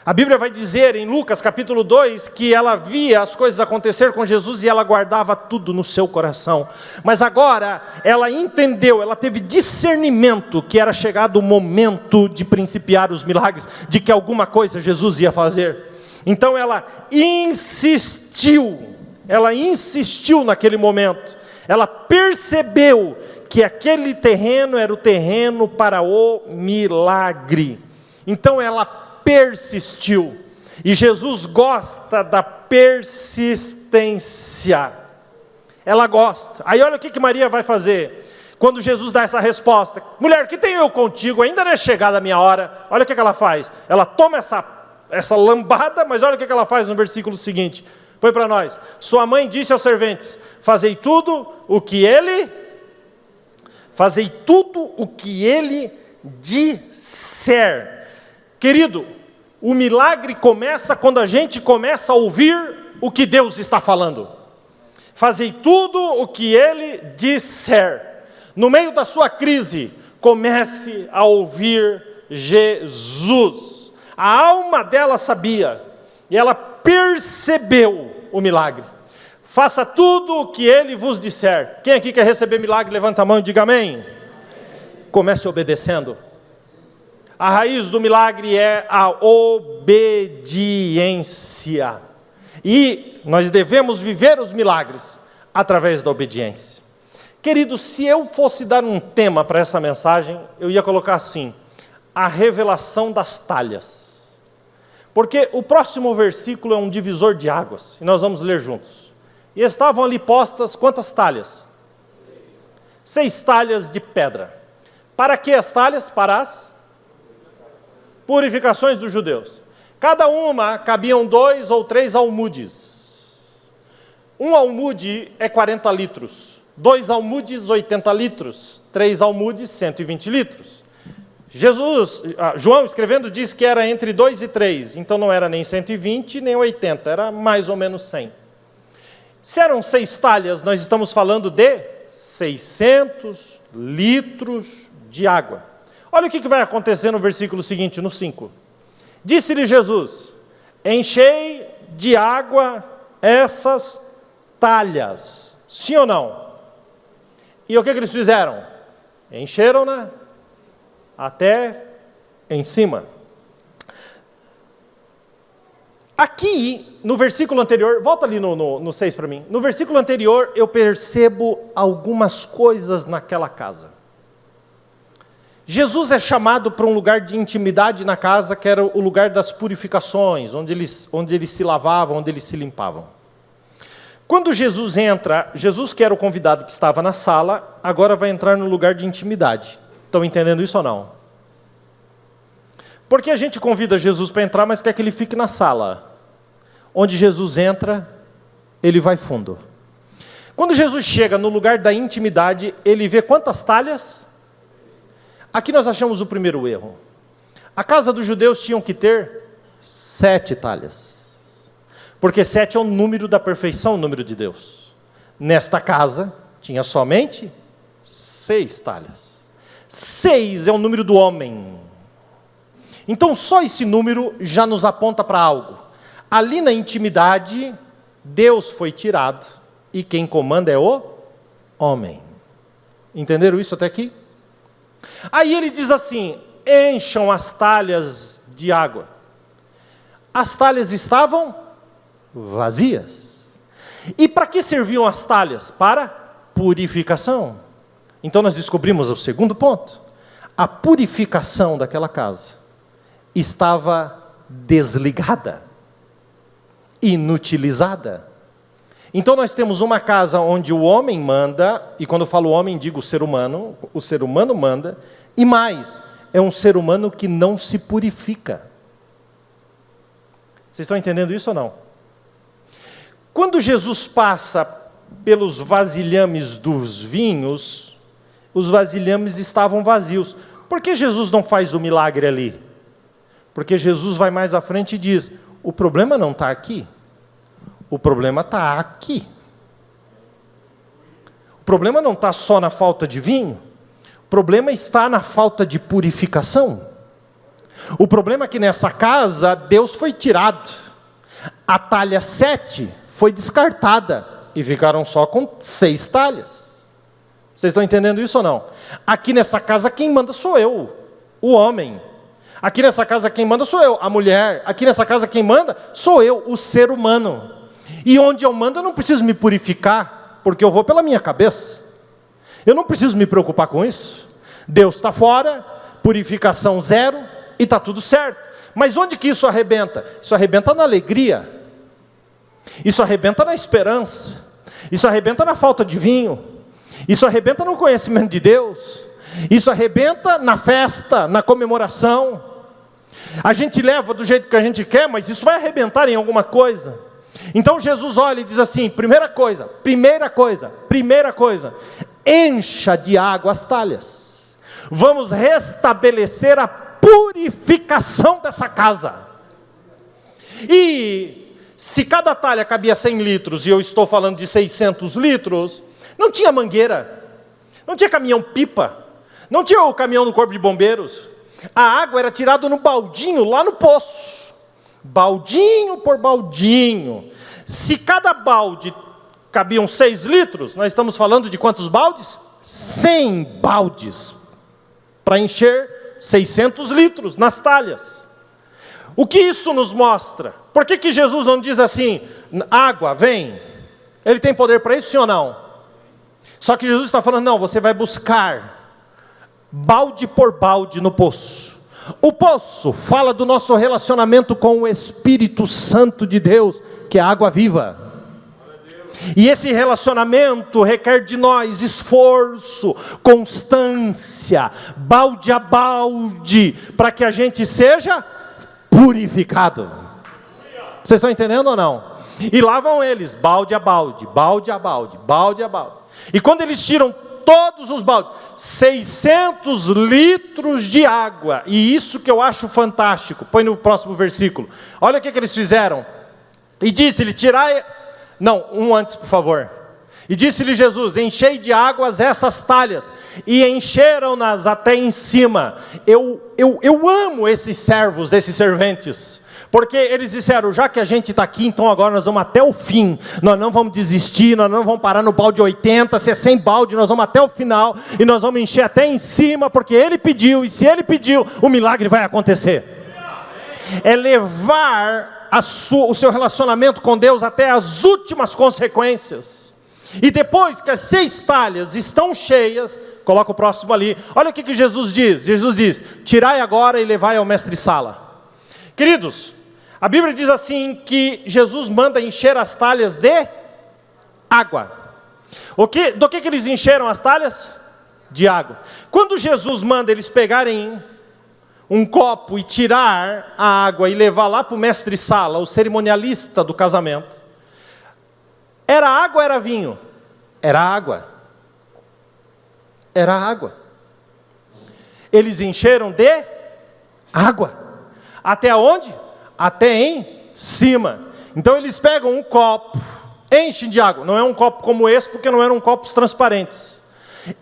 A: A Bíblia vai dizer em Lucas capítulo 2, que ela via as coisas acontecer com Jesus e ela guardava tudo no seu coração. Mas agora, ela entendeu, ela teve discernimento que era chegado o momento de principiar os milagres, de que alguma coisa Jesus ia fazer. Então ela insistiu naquele momento. Ela percebeu que aquele terreno era o terreno para o milagre. Então ela persistiu. E Jesus gosta da persistência. Ela gosta. Aí olha o que Maria vai fazer. Quando Jesus dá essa resposta: mulher, que tenho eu contigo? Ainda não é chegada a minha hora. Olha o que ela faz. Ela toma essa lambada, mas olha o que ela faz no versículo seguinte. Põe para nós. Sua mãe disse aos serventes: fazei tudo o que ele disser. Querido, o milagre começa quando a gente começa a ouvir o que Deus está falando. Fazei tudo o que ele disser. No meio da sua crise, comece a ouvir Jesus. A alma dela sabia, e ela percebeu o milagre. Faça tudo o que ele vos disser. Quem aqui quer receber milagre, levanta a mão e diga amém. Comece obedecendo. A raiz do milagre é a obediência. E nós devemos viver os milagres através da obediência. Querido, se eu fosse dar um tema para essa mensagem, eu ia colocar assim: a revelação das talhas. Porque o próximo versículo é um divisor de águas, e nós vamos ler juntos. E estavam ali postas quantas talhas? 6 talhas de pedra. Para que as talhas? Para as purificações dos judeus. Cada uma cabiam 2 ou 3 almudes. Um almude é 40 litros. 2 almudes, 80 litros. 3 almudes, 120 litros. João escrevendo diz que era entre 2 e 3, então não era nem 120 nem 80, era mais ou menos 100. Se eram 6 talhas, nós estamos falando de 600 litros de água. Olha o que vai acontecer no versículo seguinte, no 5. Disse-lhe Jesus: enchei de água essas talhas. Sim ou não? E o que eles fizeram? Encheram-na até em cima. Aqui, no versículo anterior, volta ali no 6 para mim. No versículo anterior, eu percebo algumas coisas naquela casa. Jesus é chamado para um lugar de intimidade na casa, que era o lugar das purificações, onde eles se lavavam, onde eles se limpavam. Quando Jesus entra, Jesus, que era o convidado que estava na sala, agora vai entrar no lugar de intimidade. Estão entendendo isso ou não? Porque a gente convida Jesus para entrar, mas quer que ele fique na sala. Onde Jesus entra, ele vai fundo. Quando Jesus chega no lugar da intimidade, ele vê quantas talhas? Aqui nós achamos o primeiro erro. A casa dos judeus tinham que ter 7 talhas. Porque 7 é o número da perfeição, o número de Deus. Nesta casa, tinha somente 6 talhas. 6 é o número do homem. Então, só esse número já nos aponta para algo. Ali na intimidade, Deus foi tirado, e quem comanda é o homem. Entenderam isso até aqui? Aí ele diz assim: encham as talhas de água. As talhas estavam vazias. E para que serviam as talhas? Para purificação. Então nós descobrimos o segundo ponto. A purificação daquela casa estava desligada, inutilizada. Então nós temos uma casa onde o homem manda, e quando eu falo homem, digo o ser humano manda, e mais, é um ser humano que não se purifica. Vocês estão entendendo isso ou não? Quando Jesus passa pelos vasilhames dos vinhos, os vasilhames estavam vazios. Por que Jesus não faz o milagre ali? Porque Jesus vai mais à frente e diz: o problema não está aqui. O problema está aqui. O problema não está só na falta de vinho. O problema está na falta de purificação. O problema é que nessa casa, Deus foi tirado. A talha 7 foi descartada. E ficaram só com 6 talhas. Vocês estão entendendo isso ou não? Aqui nessa casa quem manda sou eu, o homem. Aqui nessa casa quem manda sou eu, a mulher. Aqui nessa casa quem manda sou eu, o ser humano. E onde eu mando eu não preciso me purificar, porque eu vou pela minha cabeça. Eu não preciso me preocupar com isso. Deus está fora, purificação 0 e está tudo certo. Mas onde que isso arrebenta? Isso arrebenta na alegria. Isso arrebenta na esperança. Isso arrebenta na falta de vinho. Isso arrebenta no conhecimento de Deus. Isso arrebenta na festa, na comemoração. A gente leva do jeito que a gente quer, mas isso vai arrebentar em alguma coisa. Então Jesus olha e diz assim: primeira coisa, encha de água as talhas. Vamos restabelecer a purificação dessa casa. E se cada talha cabia 100 litros, e eu estou falando de 600 litros, não tinha mangueira, não tinha caminhão-pipa, não tinha o caminhão do corpo de bombeiros. A água era tirada no baldinho, lá no poço. Baldinho por baldinho. Se cada balde cabiam 6 litros, nós estamos falando de quantos baldes? 100 baldes. Para encher 600 litros nas talhas. O que isso nos mostra? Por que Jesus não diz assim: água, vem? Ele tem poder para isso, sim ou não? Só que Jesus está falando: não, você vai buscar balde por balde no poço. O poço fala do nosso relacionamento com o Espírito Santo de Deus, que é a água viva. E esse relacionamento requer de nós esforço, constância, balde a balde, para que a gente seja purificado. Vocês estão entendendo ou não? E lá vão eles, balde a balde, balde a balde, balde a balde. E quando eles tiram todos os baldes, 600 litros de água, e isso que eu acho fantástico, põe no próximo versículo, olha o que eles fizeram, e disse-lhe, tirai, não, um antes por favor, e disse-lhe Jesus, enchei de águas essas talhas, e encheram-nas até em cima. Eu amo esses servos, esses serventes, porque eles disseram, já que a gente está aqui, então agora nós vamos até o fim, nós não vamos desistir, nós não vamos parar no balde 80, se é 100 balde, nós vamos até o final, e nós vamos encher até em cima, porque Ele pediu, e se Ele pediu, o milagre vai acontecer. É levar o seu relacionamento com Deus até as últimas consequências. E depois que as 6 talhas estão cheias, coloca o próximo ali, olha o que Jesus diz, tirai agora e levai ao mestre-sala. Queridos, a Bíblia diz assim, que Jesus manda encher as talhas de água. Do que eles encheram as talhas? De água. Quando Jesus manda eles pegarem um copo e tirar a água e levar lá para o mestre-sala, o cerimonialista do casamento, era água ou era vinho? Era água. Era água. Eles encheram de água. Até onde? Até em cima. Então eles pegam um copo, enchem de água. Não é um copo como esse, porque não eram copos transparentes.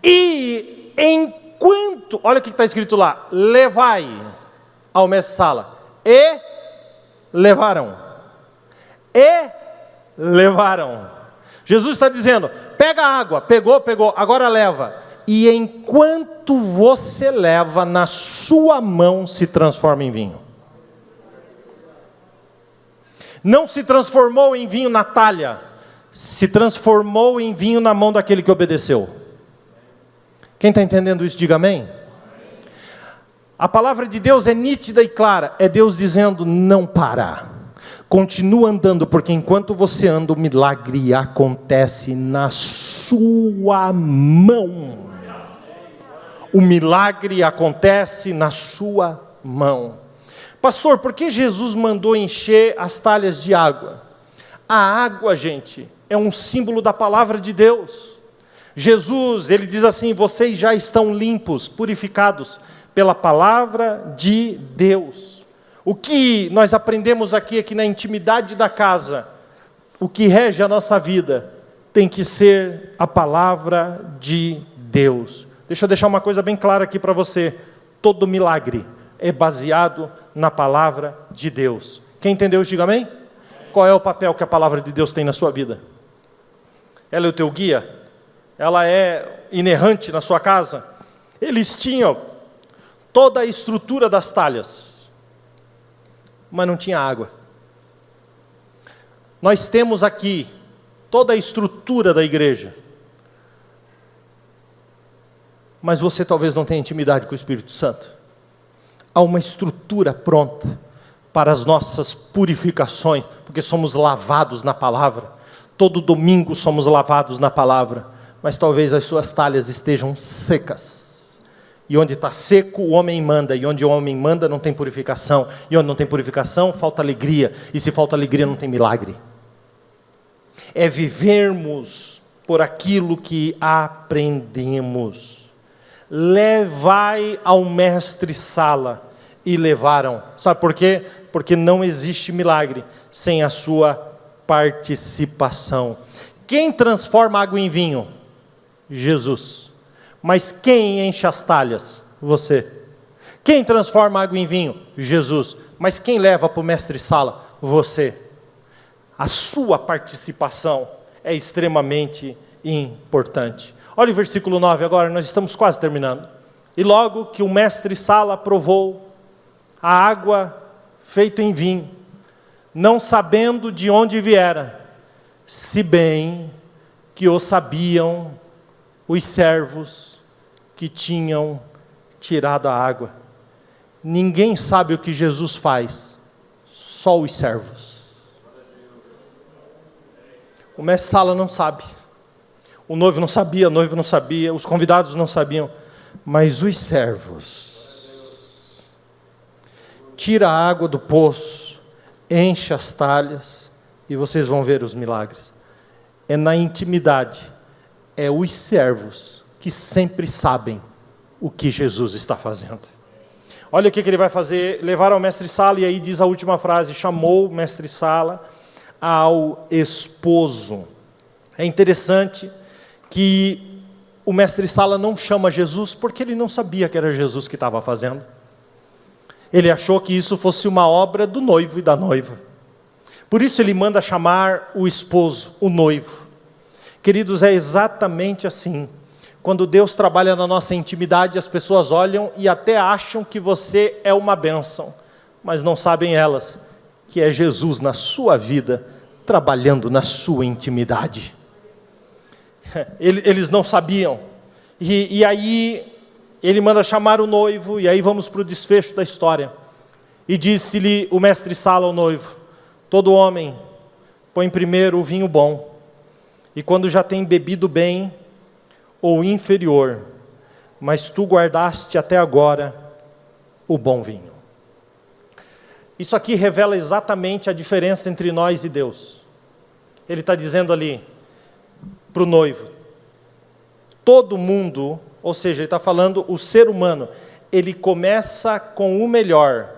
A: E enquanto, olha o que está escrito lá, levai ao mestre-sala. E levaram. E levaram. Jesus está dizendo, pega a água, pegou, agora leva. E enquanto você leva, na sua mão se transforma em vinho. Não se transformou em vinho na talha, se transformou em vinho na mão daquele que obedeceu. Quem está entendendo isso, diga amém. A palavra de Deus é nítida e clara, é Deus dizendo, não para, continua andando, porque enquanto você anda, o milagre acontece na sua mão. O milagre acontece na sua mão. Pastor, por que Jesus mandou encher as talhas de água? A água, gente, é um símbolo da palavra de Deus. Jesus, ele diz assim, vocês já estão limpos, purificados pela palavra de Deus. O que nós aprendemos aqui é que na intimidade da casa, o que rege a nossa vida tem que ser a palavra de Deus. Deixa eu deixar uma coisa bem clara aqui para você. Todo milagre é baseado na palavra de Deus. Quem entendeu, diga amém? Qual é o papel que a palavra de Deus tem na sua vida? Ela é o teu guia? Ela é inerrante na sua casa? Eles tinham toda a estrutura das talhas, mas não tinha água. Nós temos aqui toda a estrutura da igreja, mas você talvez não tenha intimidade com o Espírito Santo. Há uma estrutura pronta para as nossas purificações, porque somos lavados na palavra. Todo domingo somos lavados na palavra, mas talvez as suas talhas estejam secas. E onde está seco, o homem manda, e onde o homem manda não tem purificação, e onde não tem purificação, falta alegria, e se falta alegria não tem milagre. É vivermos por aquilo que aprendemos. Levai ao mestre-sala, e levaram. Sabe por quê? Porque não existe milagre sem a sua participação. Quem transforma água em vinho? Jesus. Mas quem enche as talhas? Você. Quem transforma água em vinho? Jesus. Mas quem leva para o mestre-sala? Você. A sua participação é extremamente importante. Olha o versículo 9 agora, nós estamos quase terminando. E logo que o mestre-sala provou a água feita em vinho, não sabendo de onde viera, se bem que o sabiam os servos que tinham tirado a água. Ninguém sabe o que Jesus faz, só os servos. O mestre-sala não sabe. O noivo não sabia, a noiva não sabia, os convidados não sabiam, mas os servos. Tira a água do poço, enche as talhas e vocês vão ver os milagres. É na intimidade, é os servos que sempre sabem o que Jesus está fazendo. Olha o que ele vai fazer, levar ao mestre-sala, e aí diz a última frase, chamou o mestre-sala ao esposo. É interessante que o mestre-sala não chama Jesus, porque ele não sabia que era Jesus que estava fazendo. Ele achou que isso fosse uma obra do noivo e da noiva. Por isso ele manda chamar o esposo, o noivo. Queridos, é exatamente assim. Quando Deus trabalha na nossa intimidade, as pessoas olham e até acham que você é uma bênção, mas não sabem elas que é Jesus na sua vida, trabalhando na sua intimidade. Eles não sabiam. E aí ele manda chamar o noivo, e aí vamos para o desfecho da história. E disse-lhe o mestre-sala ao noivo: todo homem põe primeiro o vinho bom, e quando já tem bebido bem, ou inferior, mas tu guardaste até agora o bom vinho. Isso aqui revela exatamente a diferença entre nós e Deus. Ele está dizendo ali para o noivo, todo mundo, ou seja, ele está falando o ser humano, ele começa com o melhor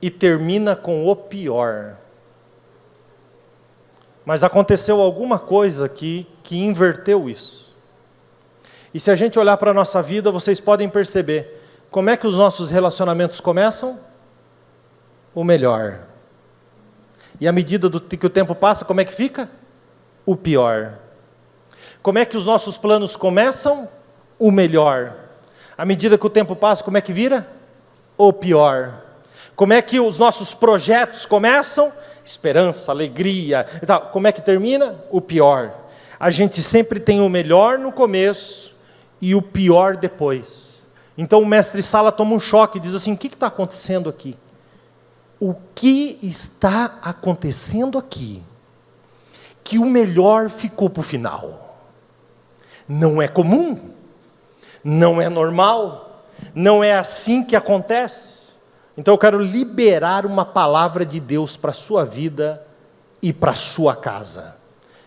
A: e termina com o pior. Mas aconteceu alguma coisa aqui que inverteu isso. E se a gente olhar para a nossa vida, vocês podem perceber como é que os nossos relacionamentos começam? O melhor. E à medida que o tempo passa, como é que fica? O pior. Como é que os nossos planos começam? O melhor. À medida que o tempo passa, como é que vira? O pior. Como é que os nossos projetos começam? Esperança, alegria e tal. Como é que termina? O pior. A gente sempre tem o melhor no começo e o pior depois. Então o mestre-sala toma um choque e diz assim: o que está acontecendo aqui? O que está acontecendo aqui? Que o melhor ficou para o final. Não é comum, não é normal, não é assim que acontece. Então eu quero liberar uma palavra de Deus para a sua vida e para a sua casa.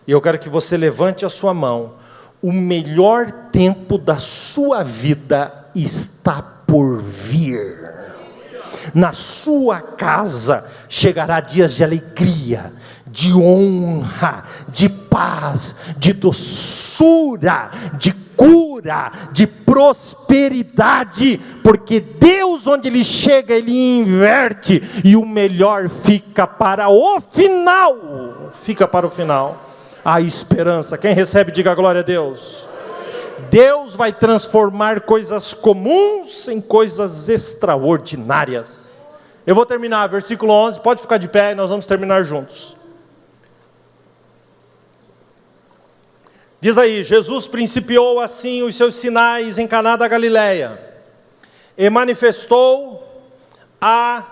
A: E eu quero que você levante a sua mão. O melhor tempo da sua vida está por vir. Na sua casa chegará dias de alegria, de honra, de paz, de doçura, de cura, de prosperidade, porque Deus, onde Ele chega, Ele inverte, e o melhor fica para o final. Fica para o final. A esperança. Quem recebe, diga glória a Deus. Deus vai transformar coisas comuns em coisas extraordinárias. Eu vou terminar, versículo 11, pode ficar de pé e nós vamos terminar juntos. Diz aí: Jesus principiou assim os seus sinais em Caná da Galileia, e manifestou a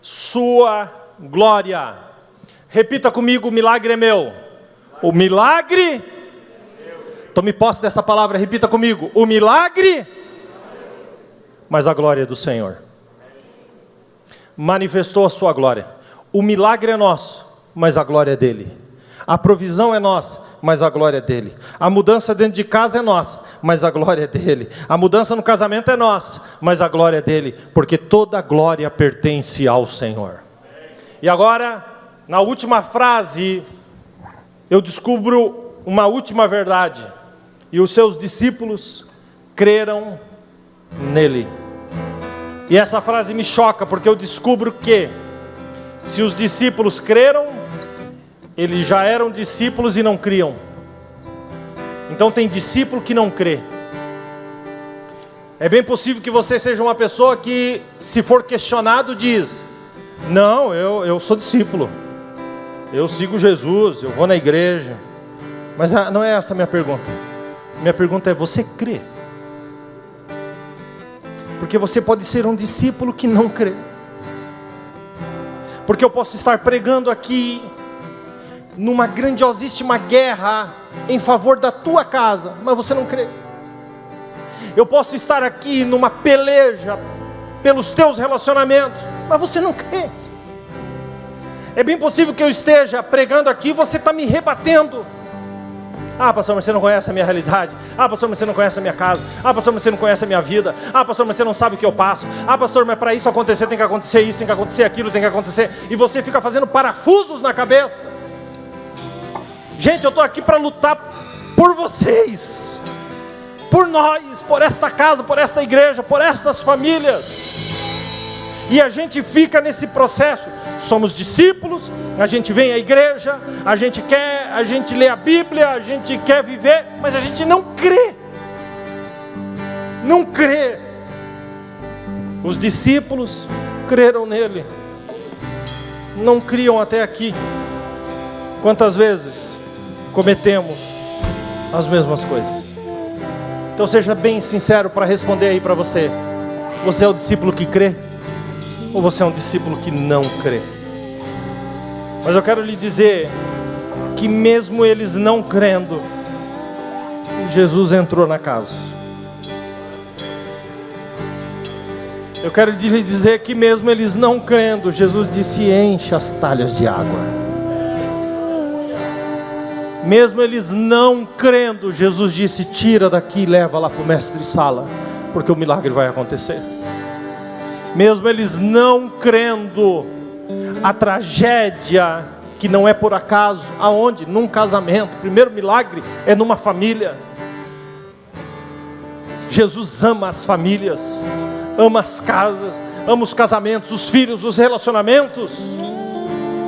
A: sua glória. Repita comigo: o milagre é meu. O milagre, tome posse dessa palavra, repita comigo: o milagre, mas a glória é do Senhor. Manifestou a sua glória. O milagre é nosso, mas a glória é dele. A provisão é nossa, mas a glória é dele. A mudança dentro de casa é nossa, mas a glória é dele. A mudança no casamento é nossa, mas a glória é dele, porque toda a glória pertence ao Senhor. E agora, na última frase, eu descubro uma última verdade: e os seus discípulos creram nele. E essa frase me choca, porque eu descubro que, se os discípulos creram, eles já eram discípulos e não criam. Então tem discípulo que não crê. É bem possível que você seja uma pessoa que, se for questionado, diz: não, eu sou discípulo, eu sigo Jesus, eu vou na igreja. Mas não é essa a minha pergunta. Minha pergunta é: você crê? Porque você pode ser um discípulo que não crê. Porque eu posso estar pregando aqui numa grandiosíssima guerra em favor da tua casa, mas você não crê. Eu posso estar aqui numa peleja pelos teus relacionamentos, mas você não crê. É bem possível que eu esteja pregando aqui e você está me rebatendo. Ah, pastor, mas você não conhece a minha realidade. Ah, pastor, mas você não conhece a minha casa. Ah, pastor, mas você não conhece a minha vida. Ah, pastor, mas você não sabe o que eu passo. Ah, pastor, mas para isso acontecer tem que acontecer isso, tem que acontecer aquilo, tem que acontecer. E você fica fazendo parafusos na cabeça. Gente, eu estou aqui para lutar por vocês, por nós, por esta casa, por esta igreja, por estas famílias. E a gente fica nesse processo. Somos discípulos, a gente vem à igreja, a gente lê a Bíblia, a gente quer viver, mas a gente não crê. Não crê. Os discípulos creram nele, não criam até aqui. Quantas vezes cometemos as mesmas coisas? Então seja bem sincero para responder aí para você. Você é o discípulo que crê? Ou você é um discípulo que não crê? Mas eu quero lhe dizer que mesmo eles não crendo, Jesus entrou na casa. Eu quero lhe dizer que mesmo eles não crendo, Jesus disse: enche as talhas de água. Mesmo eles não crendo, Jesus disse: tira daqui e leva lá para o mestre-sala, porque o milagre vai acontecer. Mesmo eles não crendo, a tragédia, que não é por acaso, aonde? Num casamento. O primeiro milagre é numa família. Jesus ama as famílias, ama as casas, ama os casamentos, os filhos, os relacionamentos.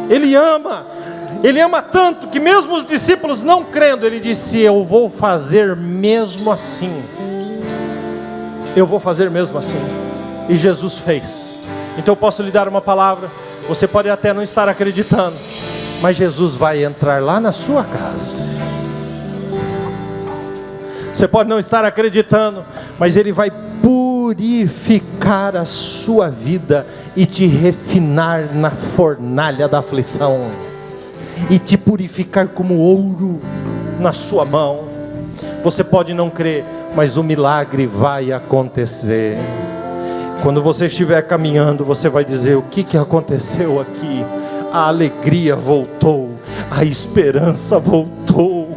A: Ele ama tanto que mesmo os discípulos não crendo, ele disse: eu vou fazer mesmo assim. Eu vou fazer mesmo assim. E Jesus fez. Então eu posso lhe dar uma palavra. Você pode até não estar acreditando, mas Jesus vai entrar lá na sua casa. Você pode não estar acreditando, mas Ele vai purificar a sua vida e te refinar na fornalha da aflição, e te purificar como ouro na sua mão. Você pode não crer, mas o milagre vai acontecer. Quando você estiver caminhando, você vai dizer: o que aconteceu aqui? A alegria voltou, a esperança voltou,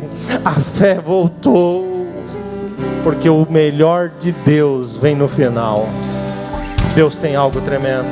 A: a fé voltou, porque o melhor de Deus vem no final. Deus tem algo tremendo.